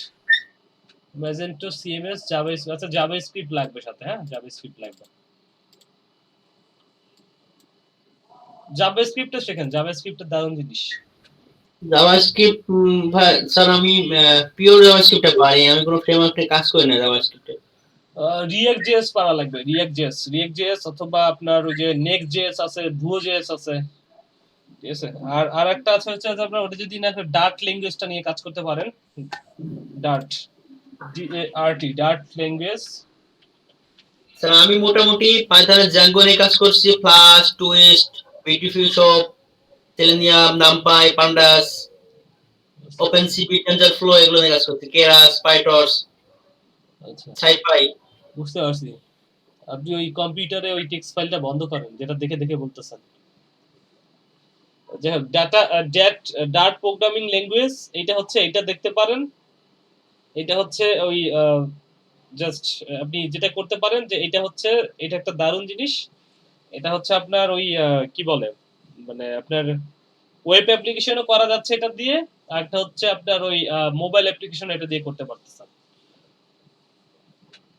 ম্যাজেন্টো সিএমএস জাভা, আচ্ছা জাভাস্ক্রিপ্ট লাগবে সাথে, হ্যাঁ জাভাস্ক্রিপ্ট লাগবে। জাভাস্ক্রিপ্টটা শেখেন, জাভাস্ক্রিপ্টটা দারুণ জিনিস। জাভাস্ক্রিপ্ট ভাই স্যার আমি পিওর জাভাস্ক্রিপ্টটা পারি, আমি কোনো ফ্রেমওয়ার্কে কাজ করি না জাভাস্ক্রিপ্টে। রিঅ্যাক্ট জেএস পারা লাগবে, রিঅ্যাক্ট জেএস অথবা আপনার ওই যে নেক্সট জেএস আছে, ভুয়ো জেএস আছে, ঠিক আছে। আর আরেকটা আছে হচ্ছে যে আপনার ওটা যদি না ডার্ট ল্যাঙ্গুয়েজটা নিয়ে কাজ করতে পারেন, Dart, DART, Dart language. Sir আমি মোটামুটি পাইথনের জ্যাঙ্গো নিয়ে কাজ করছি, ফ্লাশ, টুইস্ট, বিটিফিউশন, Selenium, NumPy, pandas, OpenCV, TensorFlow এগুলো নিয়ে কাজ করছি, কেরাস, পাইটর্চ, আচ্ছা সাইপাই। বুঝতে পারছি। আপনি ওই কম্পিউটারে ওই টেক্সট ফাইলটা বন্ধ করেন যেটা দেখে দেখে বলতেছেন। যাই হোক ডার্ট প্রোগ্রামিং ল্যাঙ্গুয়েজ, এটা হচ্ছে, এটা দেখতে পারেন। এটা হচ্ছে ওই জাস্ট আপনি যেটা করতে পারেন যে এটা হচ্ছে, এটা একটা দারুণ জিনিস। এটা হচ্ছে আপনার ওই কি বলে, মানে আপনার ওয়েব অ্যাপ্লিকেশনও করা যাচ্ছে এটা দিয়ে, আর একটা হচ্ছে আপনার ওই মোবাইল অ্যাপ্লিকেশন এটা দিয়ে করতে পারতেছেন,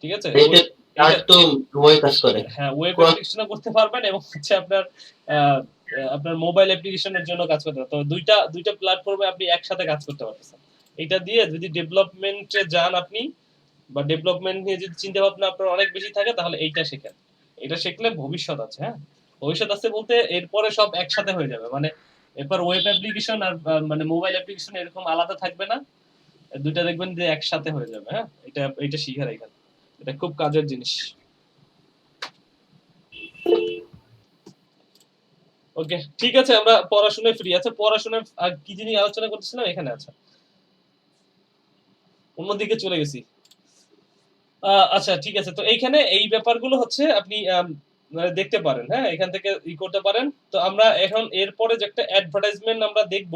ঠিক আছে। এটা ডার্ট তো ওই কাজ করে। হ্যাঁ ওয়েব অ্যাপ্লিকেশনও করতে পারবেন, এবং হচ্ছে আপনার আহ, আপনার মোবাইল অ্যাপ্লিকেশনের জন্য কাজ করতে পারবেন। তো দুইটা দুইটা প্ল্যাটফর্মে আপনি একসাথে কাজ করতে পারতেছেন। এটা দিয়ে যদি ডেভেলপমেন্টে যান আপনি, বা ডেভেলপমেন্ট নিয়ে যদি চিন্তা ভাবনা আপনার অনেক বেশি থাকে, তাহলে এইটা শেখেন। এটা শিখলে ভবিষ্যৎ আছে, হ্যাঁ ভবিষ্যৎ আছে বলতে এরপরে সব একসাথে হয়ে যাবে, মানে এরপর ওয়েব অ্যাপ্লিকেশন আর মানে মোবাইল অ্যাপ্লিকেশন এরকম আলাদা থাকবে না, দুইটা দেখবেন যে একসাথে হয়ে যাবে। হ্যাঁ এটা শিখার এখানে, এটা খুব কাজের জিনিস। ওকে ঠিক আছে, আমরা পড়াশোনায় ফ্রি আছে, পড়াশোনায় আর কি জিনিস আলোচনা করতেছিলাম এখানে আছে, অন্যদিকে চলে গেছি। আচ্ছা ঠিক আছে, তো এইখানে এই ব্যাপারগুলো হচ্ছে আপনি মানে দেখতে পারেন, হ্যাঁ এখান থেকে ই করতে পারেন। তো আমরা এখন এরপরে যে একটা অ্যাডভার্টাইজমেন্ট আমরা দেখব,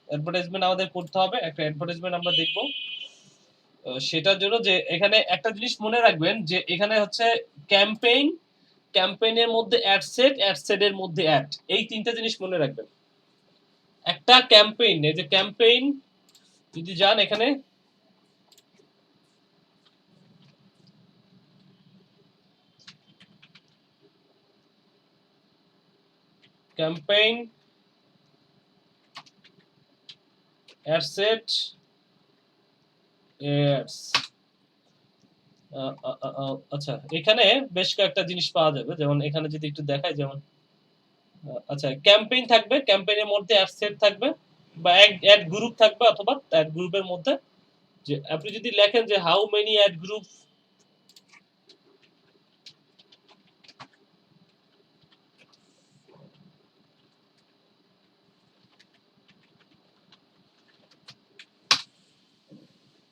অ্যাডভার্টাইজমেন্ট আমাদের করতে হবে, একটা অ্যাডভার্টাইজমেন্ট আমরা দেখব। সেটার জন্য যে এখানে একটা জিনিস মনে রাখবেন যে এখানে হচ্ছে ক্যাম্পেইন, ক্যাম্পেইনের মধ্যে অ্যাড সেট, অ্যাড সেটের মধ্যে অ্যাড, এই তিনটা জিনিস মনে রাখবেন। একটা ক্যাম্পেইন, এই যে ক্যাম্পেইন যদি যান এখানে, ক্যাম্পেইন অ্যাডসেট এডস। আচ্ছা, এখানে বেশ কয়েকটা জিনিস পাওয়া যাবে, যেমন এখানে যদি একটু দেখাই, যেমন আচ্ছা ক্যাম্পেইন থাকবে, ক্যাম্পেইনের মধ্যে অ্যাড সেট থাকবে বা অ্যাড গ্রুপ থাকবে, অথবা অ্যাড গ্রুপের মধ্যে যে আপনি যদি লেখেন যে হাউ মেনি অ্যাড গ্রুপ,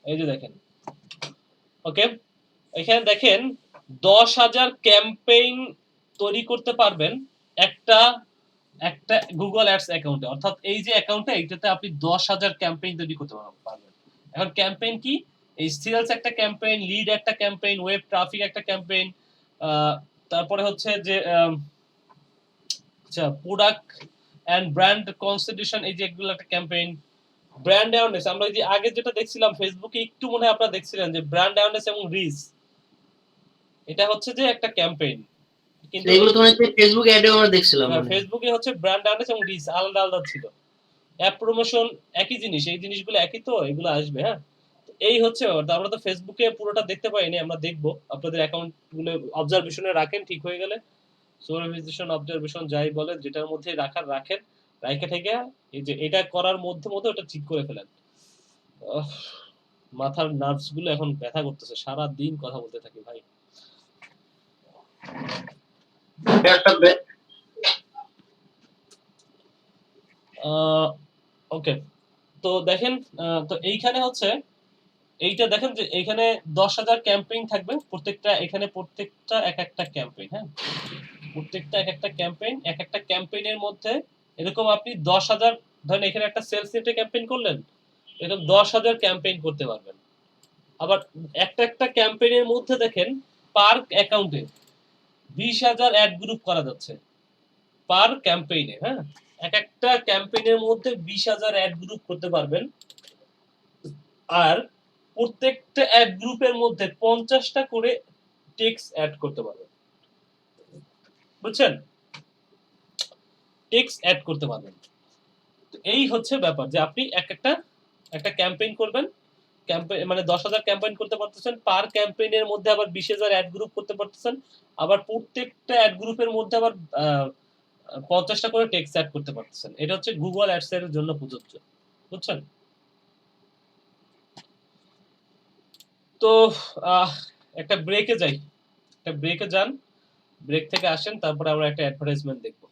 এই যে দেখেন, ওকে, এখানে দেখেন 10,000 ক্যাম্পেইন তৈরি করতে পারবেন একটা একটা গুগল অ্যাডস অ্যাকাউন্টে, অর্থাৎ এই যে অ্যাকাউন্টে এইটাতে আপনি 10,000 ক্যাম্পেইন তৈরি করতে পারবেন। এখন ক্যাম্পেইন কি? এই সেলস একটা ক্যাম্পেইন, লিড একটা ক্যাম্পেইন, ওয়েব ট্রাফিক একটা ক্যাম্পেইন, তারপরে হচ্ছে যে আচ্ছা প্রোডাক্ট এন্ড ব্র্যান্ড কনসিডারেশন, এই যে এগুলো একটা ক্যাম্পেইন। ব্র্যান্ড অ্যাওয়ারনেস, আমরা যে আগে যেটা দেখছিলাম ফেসবুকে, একটু মনে হয় আপনারা দেখছিলেন যে ব্র্যান্ড অ্যাওয়ারনেস এবং রিচ, এটা হচ্ছে যে একটা ক্যাম্পেইন, কিন্তু এগুলো তো হচ্ছে ফেসবুক অ্যাডেও আমরা দেখছিলাম মানে। ফেসবুকে হচ্ছে ব্র্যান্ড অ্যাওয়ারনেস এবং রিচ আলাদা আলাদা ছিল। অ্যাপ প্রমোশন একই জিনিস, এই জিনিসগুলো একই, তো এগুলো আসবে। হ্যাঁ, এই হচ্ছে আমরা তো ফেসবুকে পুরোটা দেখতে পাইনি, আমরা দেখবো। আপনাদের অ্যাকাউন্ট গুলো অবজারভেশনে রাখেন, ঠিক হয়ে গেলে সুপারভাইজেশন অবজারভেশন যাই বলে, যেটার মধ্যে রাখার রাখেন, রাইখে থেকে এই যে এটা করার মধ্যে মধ্যে ওটা ঠিক করে ফেলেন। মাথার নার্ভস গুলো এখন ব্যথা করতেছে, সারা দিন কথা বলতে থাকি ভাই। একটা ওকে, তো দেখেন, তো এইখানে হচ্ছে এইটা দেখেন যে এখানে 10,000 ক্যাম্পেইন থাকবে, প্রত্যেকটা এখানে প্রত্যেকটা এক একটা ক্যাম্পেইন। হ্যাঁ, প্রত্যেকটা এক একটা ক্যাম্পেইন, এক একটা ক্যাম্পেইনের মধ্যে এরকম আপনি 10,000, ধরেন এখানে একটা সেলস নিতে ক্যাম্পেইন করলেন, এরকম 10,000 ক্যাম্পেইন করতে পারবেন। আবার একটা একটা ক্যাম্পেইনের মধ্যে দেখেন পার অ্যাকাউন্টে 20,000 অ্যাড গ্রুপ করা যাচ্ছে পার ক্যাম্পেইনে। হ্যাঁ, এক একটা ক্যাম্পেইনের মধ্যে 20,000 অ্যাড গ্রুপ করতে পারবেন, আর প্রত্যেকটা অ্যাড গ্রুপের মধ্যে 50টা করে টেক্সট অ্যাড করতে পারবেন, বুঝছেন? টেক্সট অ্যাড করতে পারবেন। তো এই হচ্ছে ব্যাপার, যে আপনি একটা ক্যাম্পেইন করবেন, ক্যাম্পেইন মানে 10,000 ক্যাম্পেইন করতে পারতেছেন, পার ক্যাম্পেইনের মধ্যে আবার 20,000 অ্যাড গ্রুপ করতে পারতেছেন, আবার প্রত্যেকটা অ্যাড গ্রুপের মধ্যে আবার 50টা করে টেক্সট অ্যাড করতে পারতেছেন। এটা হচ্ছে গুগল অ্যাডস এর জন্য প্রযোজ্য, বুঝছেন? তো একটা ব্রেকে যাই, একটা ব্রেকে যান, ব্রেক থেকে আসেন, তারপরে আমরা একটা অ্যাডভার্টাইজমেন্ট দেখব।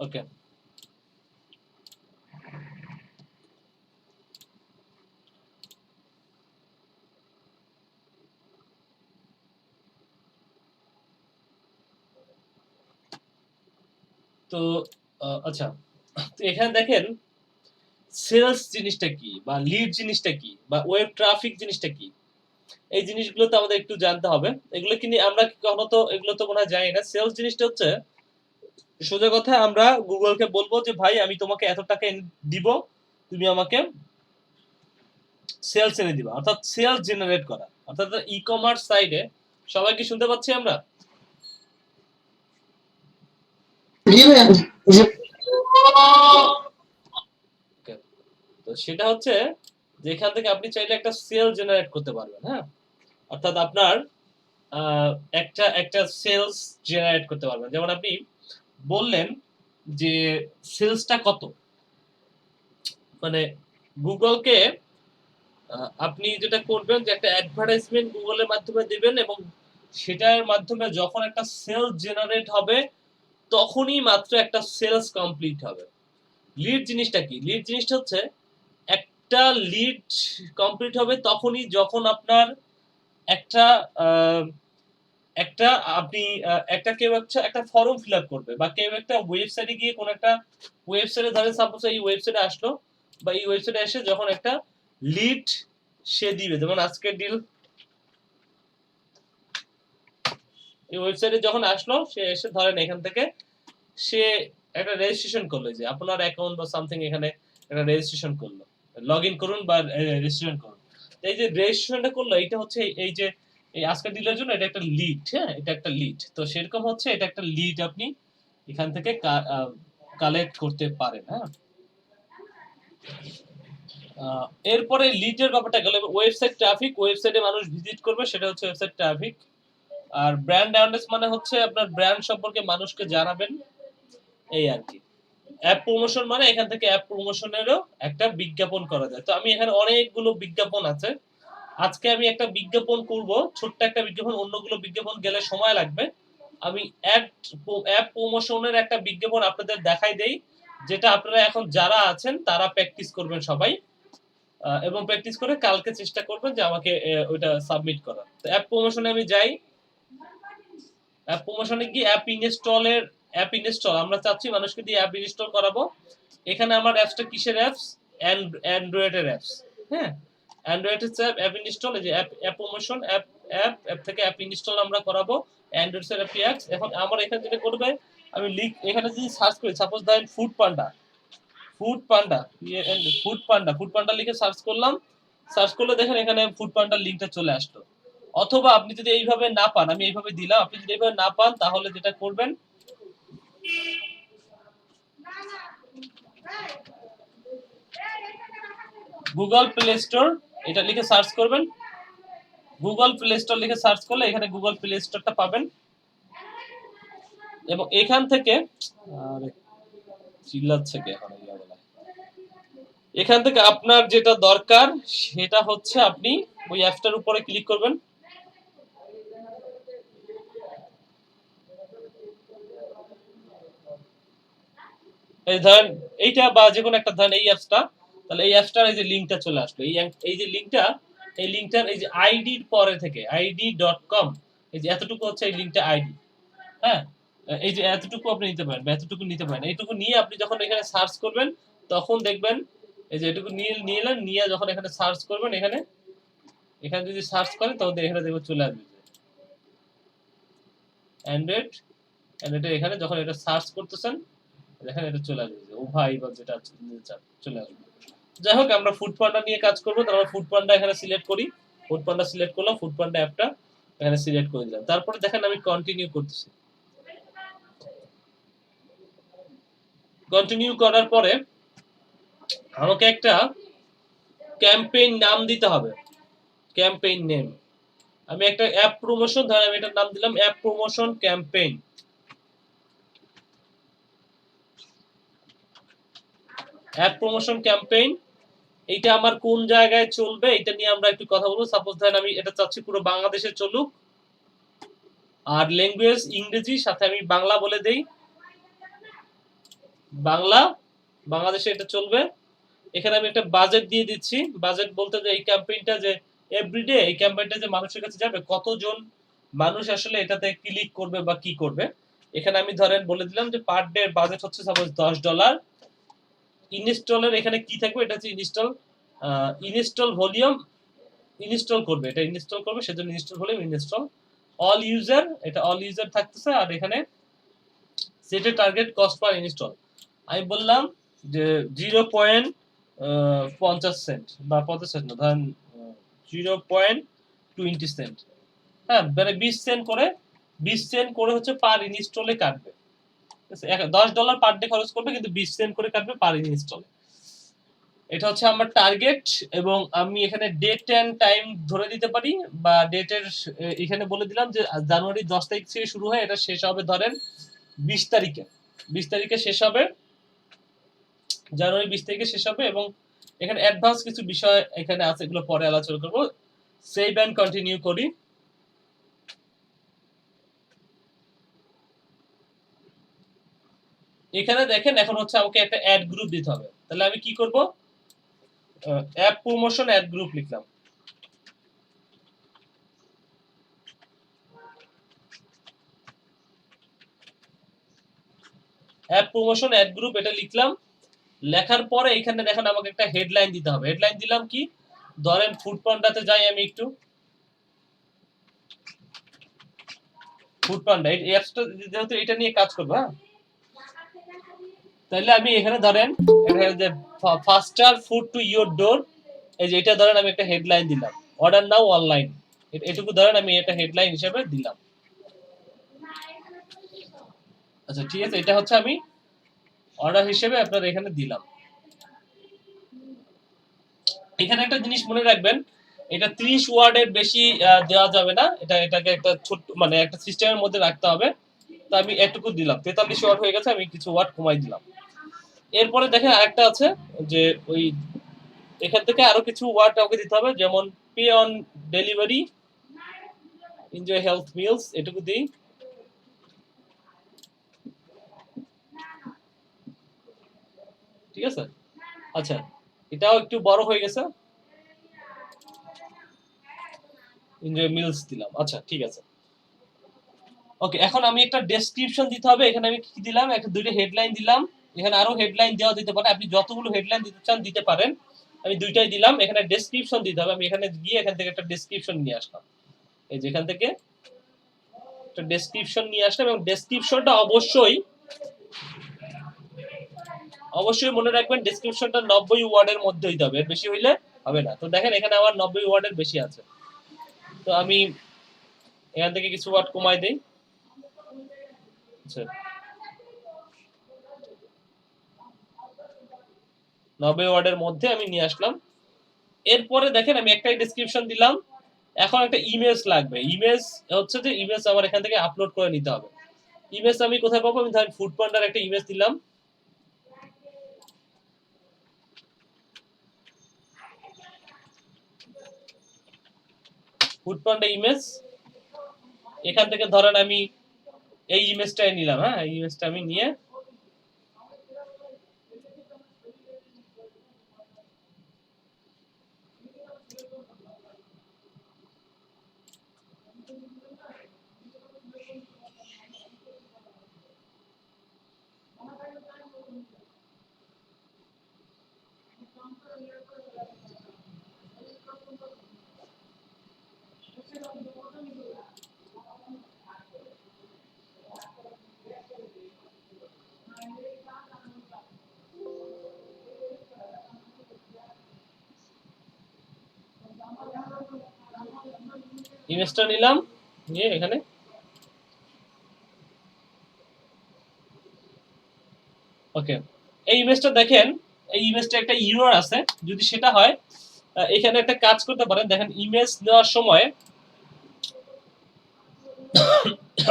ওকে, তো আচ্ছা, তো এখানে দেখেন সেলস জিনিসটা কি, বা লিড জিনিসটা কি, বা ওয়েব ট্রাফিক জিনিসটা কি, এই জিনিসগুলো তো আমাদের একটু জানতে হবে। এগুলো কি নিয়ে আমরা কখনো তো এগুলো তো মনে হয় জানি না। সেলস জিনিসটা হচ্ছে সোজা কথা, আমরা গুগলকে বলবো যে ভাই আমি তোমাকে এত টাকা দিব, তুমি আমাকে সেলস এনে দিবা, অর্থাৎ সেলস জেনারেট করা। অর্থাৎ ই কমার্স সাইডে সবাই কি শুনতে পাচ্ছি আমরা? জি ভাইয়া। জি। Okay. তো সেটা হচ্ছে যে এখান থেকে আপনি চাইলে একটা সেল জেনারেট করতে পারবেন। হ্যাঁ, অর্থাৎ আপনার একটা একটা সেলস জেনারেট করতে পারবেন। যেমন আপনি বললেন যে সেলসটা কত, মানে গুগলকে আপনি যেটা করবেন যে একটা অ্যাডভার্টাইজমেন্ট গুগলের মাধ্যমে দিবেন, এবং সেটার মাধ্যমে যখন একটা সেল জেনারেট হবে তখনই মাত্র একটা সেলস কমপ্লিট হবে। লিড জিনিসটা কি? লিড জিনিসটা হচ্ছে একটা লিড কমপ্লিট হবে তখনই যখন আপনার একটা একটা আপনি একটা কেউ একটা ফর্ম ফিল আপ করবে, বা কেউ একটা ওয়েবসাইটে গিয়ে কোন একটা ওয়েবসাইটে, ধরেন সাপোজ এই ওয়েবসাইটে আসলো, বা এই ওয়েবসাইটে এসে যখন একটা লিড সে দিবে, যেমন আজকের ডিল, এই ওয়েবসাইটে যখন আসলো সে এসে ধরেন এখান থেকে সে একটা রেজিস্ট্রেশন করলো, যে আপনার অ্যাকাউন্ট বা সামথিং, এখানে একটা রেজিস্ট্রেশন করলো, লগ ইন করুন বা রেজিস্ট্রেশন করুন। এই যে রেজিস্ট্রেশনটা করলো, এটা হচ্ছে এই যে এই আজকের ডিলের জন্য এটা একটা লিড। হ্যাঁ, এটা একটা লিড। তো সেরকম হচ্ছে এটা একটা লিড আপনি এখান থেকে কালেক্ট করতে পারেন। হ্যাঁ, এরপরে লিডের ব্যাপারটা গেল। ওয়েবসাইট ট্রাফিক, ওয়েবসাইটে মানুষ ভিজিট করবে, সেটা হচ্ছে ওয়েবসাইট ট্রাফিক। আর ব্র্যান্ড অ্যাওয়ারনেস মানে হচ্ছে আপনার ব্র্যান্ড সম্পর্কে মানুষকে জানাবেন, এই আর কি। অ্যাপ প্রমোশন মানে এখান থেকে অ্যাপ প্রমোশনেরও একটা বিজ্ঞাপন করা যায়। তো আমি এখানে অনেকগুলো বিজ্ঞাপন আছে, আজকে আমি একটা বিজ্ঞাপন করব, ছোট্ট একটা বিজ্ঞাপন, অন্যগুলো বিজ্ঞাপন গেলে সময় লাগবে। আমি অ্যাপ প্রমোশনের একটা বিজ্ঞাপন আপনাদের দেখাই দেই, যেটা আপনারা এখন যারা আছেন তারা প্র্যাকটিস করবেন সবাই, এবং প্র্যাকটিস করে কালকে চেষ্টা করবেন যে আমাকে ওইটা সাবমিট করার। তো অ্যাপ প্রমোশনে আমি যাই। অ্যাপ প্রমোশনে গিয়ে অ্যাপ ইনস্টল আমরা চাচ্ছি মানুষকে দিয়ে অ্যাপ ইনস্টল করাবো। এখানে আমার অ্যাপসটা কিসের অ্যাপস? অ্যান্ড্রয়েডের অ্যাপস। হ্যাঁ, অ্যান্ড্রয়েডের অ্যাপ ইনস্টল, এই যে অ্যাপ প্রমোশন, অ্যাপ থেকে অ্যাপ ইনস্টল আমরা করাবো, অ্যান্ড্রয়েড এর অ্যাপস। এখন আমার এখানে যেটা করবে, আমি এখানে যদি সার্চ করি, সাপোজ ধরেন ফুড পান্ডা, ফুড পান্ডা লিখে সার্চ করলাম, সার্চ করলে দেখেন এখানে ফুড পান্ডার লিংকটা চলে আসলো। অথবা আপনি যদি এইভাবে না পান, আমি এইভাবে দিলাম, আপনি যদি এইভাবে না পান তাহলে যেটা করবেন, গুগল প্লে স্টোর এটা লিখে সার্চ করবেন। গুগল প্লে স্টোর লিখে সার্চ করলে এখানে গুগল প্লে স্টোরটা পাবেন, এবং এখান থেকে আরে চিল্লাচ্ছে কে এখন এই বলা, এখান থেকে আপনার যেটা দরকার সেটা হচ্ছে আপনি ওই অ্যাপটার উপরে ক্লিক করবেন। এই ধরেন এইটা, বা যে কোনো একটা ধরেন এই অ্যাপসটা, তাহলে এই অ্যাপসটার এই যে লিংকটা চলে আসলো, এই যে লিংকটা, এই লিংকটার এই যে আইডির পরে থেকে id.com, এই যে এতটুকু হচ্ছে এই লিংকটা আইডি। হ্যাঁ, এই যে এতটুকু আপনি নিতে পারেন, এতটুকু নিতে পারেন। এইটুকু নিয়ে আপনি যখন এখানে সার্চ করবেন তখন দেখবেন এই যে এটুকু নিলেন, নিয়ে যখন এখানে সার্চ করবেন, এখানে যদি সার্চ করেন তখন এখানে দেখবেন চলে আসবে অ্যান্ড্রয়েড। এখানে যখন এটা সার্চ করতেছেন দেখেন এটা চলে আসবে, ও ভাই বা যেটা চলে আসবে। যাই হোক, আমরা ফুড পান্ডা নিয়ে কাজ করবো, তারপর ফুড পান্ডা এখানে সিলেক্ট করি, ফুড পান্ডা সিলেক্ট করলাম, ফুড পান্ডা অ্যাপটা এখানে সিলেক্ট করে দিলাম। তারপরে দেখেন আমি কন্টিনিউ করতেছি। কন্টিনিউ করার পরে আমাকে একটা ক্যাম্পেইন নাম দিতে হবে, ক্যাম্পেইন নেম। আমি একটা অ্যাপ প্রমোশন, ধরেন আমি এটার নাম দিলাম app promotion campaign. App promotion campaign, এইটা আমার কোন জায়গায় চলবে এটা নিয়ে আমরা একটু কথা বলবো। সাপোজ ধরেন আমি এটা চাচ্ছি পুরো বাংলাদেশে চলুক, আর ল্যাঙ্গুয়েজ ইংরেজি, সাথে আমি বাংলা বলে দেই, বাংলা, বাংলাদেশে এটা চলবে। এখানে আমি একটা বাজেট দিয়ে দিচ্ছি। বাজেট বলতে যে এই ক্যাম্পেইনটা যে এভরিডে এই ক্যাম্পেইনটা যে মানুষের কাছে যাবে, কতজন মানুষ আসলে এটাতে ক্লিক করবে বা কি করবে, এখানে আমি ধরেন বলে দিলাম যে পার ডে বাজেট হচ্ছে সাপোজ $10। ইনস্টলের এখানে কি থাকবে, এটা হচ্ছে ইনস্টল ভলিউম, ইনস্টল করবে, এটা ইনস্টল করবে, সেজন্য install volume install. All user, এটা অল ইউজার থাকতেছে। আর এখানে set a target cost per install আমি বললাম যে 0.50 সেন্ট বা 50 সেন্ট না, ধরেন 0.20 সেন্ট। হ্যাঁ, মানে 20 সেন্ট করে, 20 সেন্ট করে হচ্ছে পার ইনস্টলে কাটবে। $10 পার ডে খরচ করবে, কিন্তু 20 সেন্ট করে কাটবে পার ইনস্টলে। এটা হচ্ছে আমার টার্গেট। এবং আমি এখানে ডেট এন্ড টাইম ধরে দিতে পারি, বা ডেটের এখানে বলে দিলাম যে জানুয়ারি 10 তারিখ থেকে শুরু হয়, এটা শেষ হবে ধরেন 20 তারিখে, 20 তারিখে শেষ হবে, জানুয়ারি 20 তারিখে শেষ হবে। এবং এখানে অ্যাডভান্স কিছু বিষয় এখানে আছে, এগুলো পরে আলোচনা করব। সেভ এন্ড কন্টিনিউ করি। এখানে দেখেন এখন হচ্ছে আমাকে একটা অ্যাড গ্রুপ দিতে হবে। তাহলে আমি কি করব, অ্যাপ প্রমোশন অ্যাড গ্রুপ লিখলাম। অ্যাপ প্রমোশন অ্যাড গ্রুপ এটা লিখলাম। লেখার পরে এখানে দেখেন আমাকে একটা হেডলাইন দিতে হবে। হেডলাইন দিলাম কি, ধরেন ফুড পান্ডাতে যাই আমি একটু। ফুড পান্ডা এই অ্যাপসটা যেহেতু এটা নিয়ে কাজ করব, হ্যাঁ, তাহলে আমি এখানে ধরেন এখানে যে ফাস্টার ফুড টু ইওর ডোর, এই যে এটা ধরেন আমি একটা হেডলাইন দিলাম, অর্ডার নাও অনলাইন, এটুকু ধরেন আমি এটা হেডলাইন হিসেবে দিলাম। আচ্ছা ঠিক আছে, এটা হচ্ছে আমি অর্ডার হিসেবে আপনার এখানে দিলাম। এখানে একটা জিনিস মনে রাখবেন, এটা 30 ওয়ার্ডের বেশি দেওয়া যাবে না, এটাকে একটা ছোট মানে একটা সিস্টেমের মধ্যে রাখতে হবে। তো আমি এটুকু দিলাম, 43 ওয়ার্ড হয়ে গেছে, আমি কিছু ওয়ার্ড কমাই দিলাম। এরপরে দেখেন আরেকটা আছে যে ওই এখান থেকে আরো কিছু ওয়ার্ড আমাকে দিতে হবে, যেমন pay on delivery, enjoy health meals, এটুকু দিই। ঠিক আছে, আচ্ছা এটাও একটু বড় হয়ে গেছে, এনজয় মিলস দিলাম। আচ্ছা ঠিক আছে, ওকে। এখন আমি একটা ডেসক্রিপশন দিতে হবে। এখানে আমি কি দিলাম, একটা দুইটা হেডলাইন দিলাম। এখানে আরো হেডলাইন দেওয়া দিতে পারে, আপনি যতগুলো হেডলাইন দিতে চান দিতে পারেন। আমি দুইটাই দিলাম। এখানে ডেসক্রিপশন দিতে হবে, আমি এখানে গিয়ে এখান থেকে একটা ডেসক্রিপশন নিয়ে আসলাম। এই যে এখান থেকে একটা ডেসক্রিপশন নিয়ে আসলাম, এবং ডেসক্রিপশনটা অবশ্যই মনে রাখবেন ডেসক্রিপশনটা 90 ওয়ার্ডের মধ্যে হইতে হবে, এর বেশি হইলে হবে না। তো দেখেন এখানে আমার 90 ওয়ার্ডের বেশি আছে, তো আমি এখান থেকে কিছু ওয়ার্ড কমাই দেই। আচ্ছা 90 ওয়ার্ডের মধ্যে আমি নিয়ে আসলাম। এরপরে দেখেন আমি একটাই ডেসক্রিপশন দিলাম। এখন একটা ইমেজ লাগবে। ইমেজ হচ্ছে যে ইমেজ আমার এখান থেকে আপলোড করে নিতে হবে। ইমেজ আমি কোথায় পাবো, আমি ধরেন ফুড পান্ডার একটা ইমেজ দিলাম। ফুড পান্ডা ইমেজ, এখান থেকে ধরেন আমি এই ইমেজটাই নিলাম। হ্যাঁ, এই ইমেজটা আমি নিয়ে ইমেজটা নিলাম, নিয়ে এখানে ওকে। এই ইমেজটা দেখেন, এই ইমেজটা একটা ইরর আছে। যদি সেটা হয়, এখানে একটা কাজ করতে পারেন। দেখেন ইমেজ নেওয়ার সময়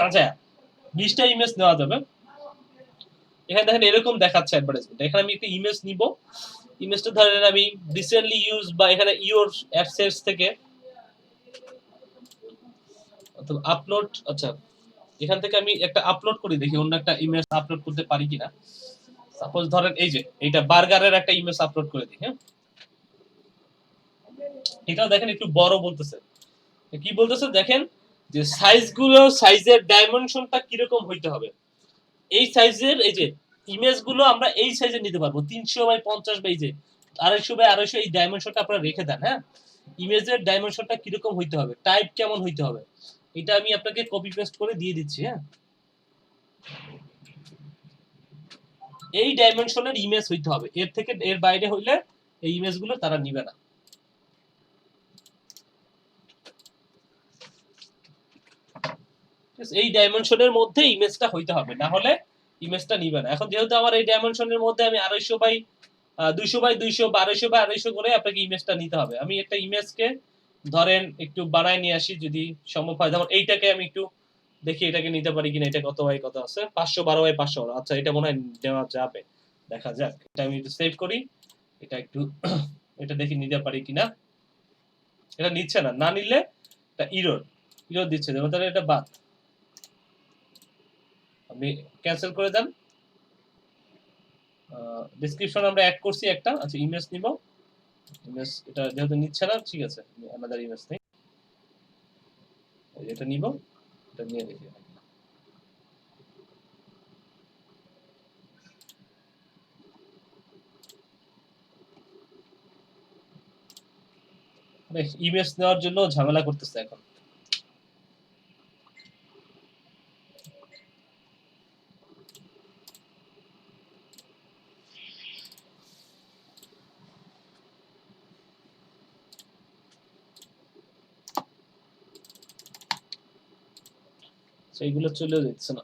আচ্ছা 20টা ইমেজ নেওয়া যাবে। এখানে দেখেন এরকম দেখাচ্ছে অ্যাডভার্টাইজমেন্ট। এখানে আমি একটা ইমেজ নিব। ইমেজটা ধরেন আমি রিসেন্টলি ইউজ বা এখানে ইওর অ্যাডসেন্স থেকে অথবা আপলোড। আচ্ছা এখান থেকে আমি একটা আপলোড করি, দেখি অন্য একটা ইমেজ আপলোড করতে পারি কিনা। সাপোজ ধরেন এই যে এইটা বার্গারের একটা ইমেজ আপলোড করে দিই। হ্যাঁ, এটাও দেখেন একটু বড় বলতেছে। কি বলতেছে দেখেন, যে সাইজগুলো, সাইজের ডাইমেনশনটা কিরকম হইতে হবে। এই সাইজের এই যে ইমেজগুলো আমরা এই সাইজে নিতে পারবো, 300x50 বা এই যে 250x250 এই ডাইমেনশনটা আপনারা রেখে দেন। হ্যাঁ, ইমেজের ডাইমেনশনটা কিরকম হইতে হবে, টাইপ কেমন হইতে হবে, এটা আমি আপনাকে কপি পেস্ট করে দিয়ে দিচ্ছি। হ্যাঁ, এই ডাইমেনশনের ইমেজ হইতে হবে, এর থেকে এর বাইরে হইলে এই ইমেজগুলো তারা নিবে না। এই ডাইমেনশনের মধ্যে ইমেজটা হইতে হবে, না হলে ইমেজটা নিবে না। এখন যেহেতু আমার এই ডাইমেনশনের মধ্যে আমি 250x200 বা 250x250 করে আপনাকে ইমেজটা নিতে হবে। আমি একটা ইমেজকে ধরেন একটু বানায় নিয়ে আসি যদি সম্ভব হয়। যেমন এইটাকে আমি একটু দেখি এটাকে নিতে পারি কিনা, এটা কত বাই কত আছে, 512x500। আচ্ছা, এটা মনে হয় নেওয়া যাবে, দেখা যাক। এটা আমি একটু সেভ করি, এটা একটু এটা দেখি নিতে পারি কিনা। এটা নিচ্ছে না, না নিলে এটা ইরর দিচ্ছে, যেমন তাহলে এটা বাদ, আপনি ক্যান্সেল করে দেন। ডেসক্রিপশন আমরা অ্যাড করছি একটা। আচ্ছা, ইমেজ নিব, ইমেজ এটা যেহেতু নিচ্ছে না, ঠিক আছে আমাদের ইমেজ নেই, এটা নিব, এটা নিয়ে দেখি। ইমেজ নেওয়ার জন্য ঝামেলা করতেছে এখন। সেইগুলো চলে যাচ্ছে না,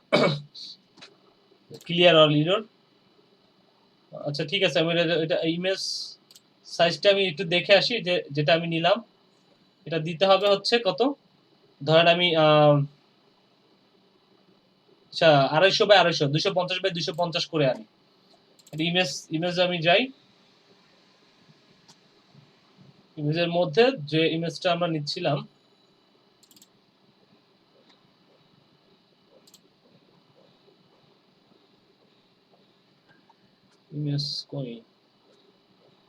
ক্লিয়ার অল ইরর। আচ্ছা ঠিক আছে, আমি এটা ইমেজ সাইজটা আমি একটু দেখে আসি, যে যেটা আমি নিলাম এটা দিতে হবে হচ্ছে কত, ধরেন আমি 250x250 250x250 করে আনি। ইমেজ আমি যাই, ইমেজের মধ্যে যে ইমেজটা আমরা নিচ্ছিলাম, ইমেজ কই,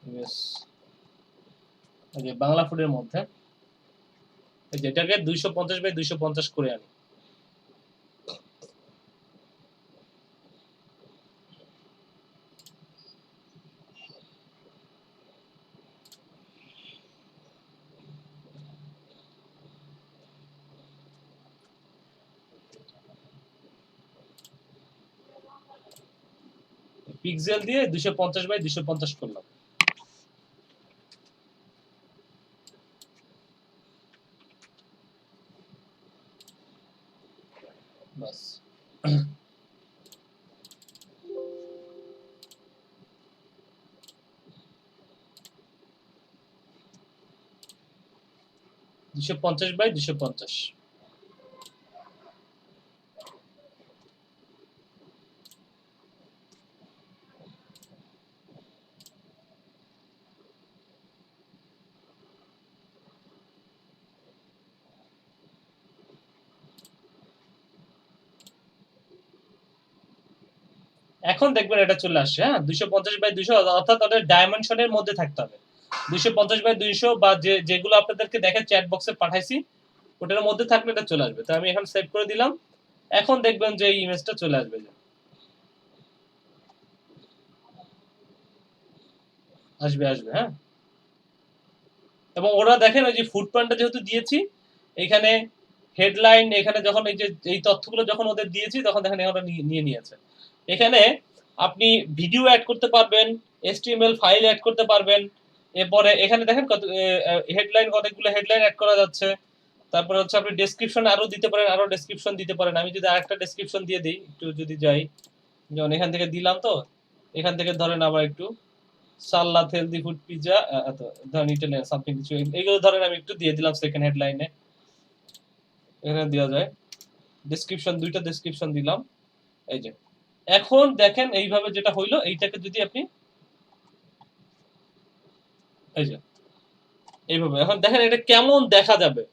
ইমেজ এই যে বাংলা ফুডের মধ্যে, এই যেটাকে 250x250 করে আনি। পিক্সেল দিয়ে 250x250 করলাম। বাস, দুশো পঞ্চাশ বাই 250। এখন দেখবেন এটা চলে আসছে। হ্যাঁ, 250x200, অর্থাৎ ওদের ডাইমেনশনের মধ্যে থাকতে হবে। 250x200 বা যেগুলো আপনাদেরকে দেখে চ্যাট বক্সে পাঠাইছি ওটার মধ্যে থাকলে এটা চলে আসবে। তো আমি এখন সেভ করে দিলাম। এখন দেখবেন যে এই ইমেজটা চলে আসবে, আসবে। হ্যাঁ, এবং ওরা দেখেন ওই যে ফুড পান্ডা যেহেতু দিয়েছি, এখানে হেডলাইন, এখানে যখন এই যে এই তথ্যগুলো যখন ওদের দিয়েছি তখন দেখেন ওরা নিয়ে নিয়েছে। এখানে আপনি ভিডিও অ্যাড করতে পারবেন, HTML ফাইল অ্যাড করতে পারবেন। এরপরে এখানে দেখেন কত হেডলাইন, কতগুলো হেডলাইন অ্যাড করা যাচ্ছে। তারপরে হচ্ছে আপনি ডেসক্রিপশন আরো দিতে পারেন, আরো ডেসক্রিপশন দিতে পারেন। আমি যদি আরেকটা ডেসক্রিপশন দিয়ে দিই, একটু যদি যাই, যেমন এখান থেকে দিলাম, তো এখান থেকে ধরেন আবার একটু সালাদ, হেলদি ফুড, পিৎজা, ধরেন ইটালিয়ান সামথিং কিছু, এগুলো ধরেন আমি একটু দিয়ে দিলাম সেকেন্ড হেডলাইনে। এখানে দেওয়া যায় ডেসক্রিপশন, দুইটা ডেসক্রিপশন দিলাম। এই যে এখন দেখেন এইভাবে যেটা হইলো, এইটাকে যদি আপনি এই যে এইভাবে, এখন দেখেন এটা কেমন দেখা যাবে।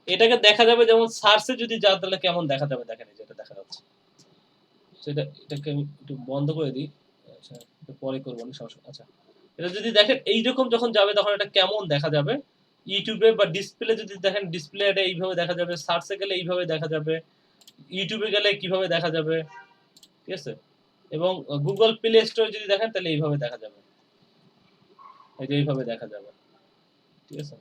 এটাকে দেখা যাবে যেমন সার্চে যদি যাও তাহলে কেমন দেখা যাবে দেখেন, এই যেটা দেখা যাচ্ছে। সেটা এটাকে আমি একটু বন্ধ করে দিই। আচ্ছা, একটু পরে করবো না সমস্যা। আচ্ছা, এটা যদি দেখেন এইরকম যখন যাবে তখন এটা কেমন দেখা যাবে। ইউটিউবে বা ডিসপ্লে যদি দেখেন, ডিসপ্লে এটা এইভাবে দেখা যাবে, সার্চে গেলে এইভাবে দেখা যাবে, ইউটিউবে গেলে কিভাবে দেখা যাবে, ঠিক আছে? এবং গুগল প্লে স্টোরে যদি দেখেন তাহলে এইভাবে দেখা যাবে, এই যে এইভাবে দেখা যাবে, ঠিক আছে?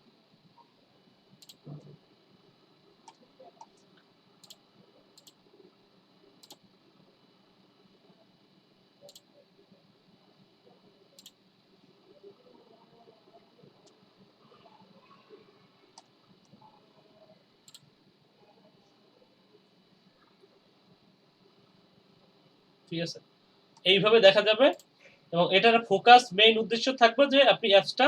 ঠিক আছে, এইভাবে দেখা যাবে। এবং এটার ফোকাস মেইন উদ্দেশ্য থাকবে যে আপনি অ্যাপসটা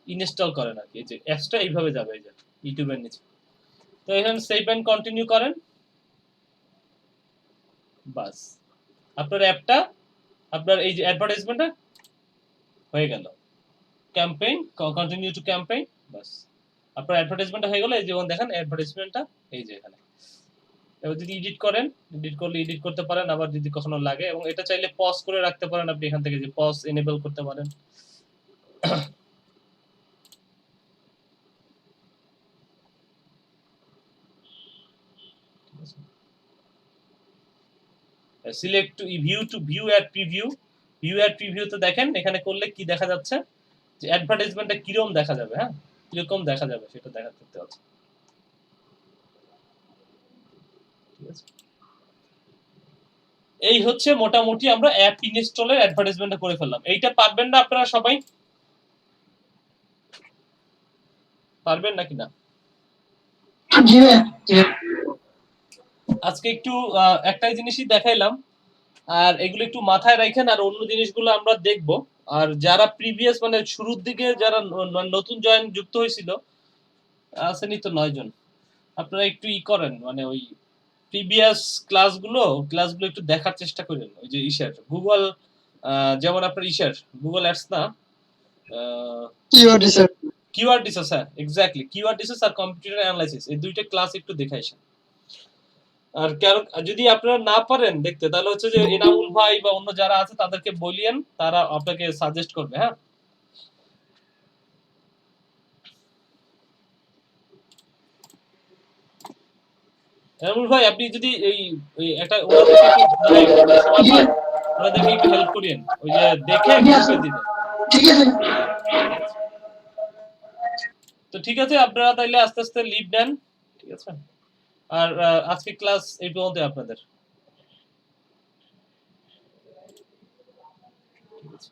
ইনস্টল করেন আর কি। এই যে অ্যাপসটা এইভাবে যাবে, এই যে ইউটিউবের নিচে। তো এখানে সেভ এন্ড কন্টিনিউ করেন, বাস আপনার অ্যাপটা, আপনার এই যে অ্যাডভার্টাইজমেন্টটা হয়ে গেল। ক্যাম্পেইন, কন্টিনিউ টু ক্যাম্পেইন, বাস আপনার অ্যাডভার্টাইজমেন্টটা হয়ে গেল। এই যেমন দেখেন অ্যাডভার্টাইজমেন্টটা এই যে এখানে। এবার যদি এডিট করেন, এডিট করলে এডিট করতে পারেন, আবার যদি কখনো লাগে, এবং এটা চাইলে পজ করে রাখতে পারেন আপনি এখান থেকে, যে পজ এনেবল করতে পারেন। Select to view ad preview, view ad preview তো দেখেন এখানে করলে কি দেখা যাচ্ছে, যে অ্যাডভার্টাইজমেন্টটা কিরকম দেখা যাবে, হ্যাঁ কিরকম দেখা যাবে সেটা দেখা করতে হচ্ছে, ঠিক আছে? এই হচ্ছে মোটামুটি আমরা অ্যাপ ইনস্টলের অ্যাডভার্টাইজমেন্টটা করে ফেললাম। এইটা পারবেন না আপনারা সবাই? পারবেন নাকি না? জি ভাইয়া। আজকে একটু একটাই জিনিসই দেখাইলাম, আর এগুলো একটু মাথায় রাখেন, আর অন্য জিনিসগুলো আমরা দেখব। আর যারা প্রিভিয়াস মানে শুরুর দিকে যারা নতুন জয়েন যুক্ত হয়েছিল, আসেনি তো 9 জন, আপনারা একটু করেন, মানে ওই প্রিভিয়াস ক্লাসগুলো একটু দেখার চেষ্টা করেন। ওই যে ইশার গুগল, যেমন আপনার ইশার গুগল অ্যাডস না, কিওয়ার্ড রিসার্চ, হ্যাঁ এক্স্যাক্টলি কিওয়ার্ড রিসার্চ আর কম্পিউটার অ্যানালাইসিস, এই দুইটা ক্লাস একটু দেখাইছেন। আর কারণ যদি আপনারা না পারেন দেখতে, তাহলে হচ্ছে যে এনামুল ভাই বা অন্য যারা আছে তাদেরকে বলিয়েন, তারা আপনাকে সাজেস্ট করবে। হ্যাঁ, এনামুল ভাই আপনি যদি এই একটা ওনাদেরকে একটু হেল্প করিয়েন, ওই যে দেখে গ্রুপে দিবেন। ঠিক আছে। তো ঠিক আছে, আপনারা তাইলে আস্তে আস্তে লিভ দেন, ঠিক আছে? আর আজকে ক্লাস এই পর্যন্ত আপনাদের। ঠিক আছে।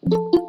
ধন্যবাদ।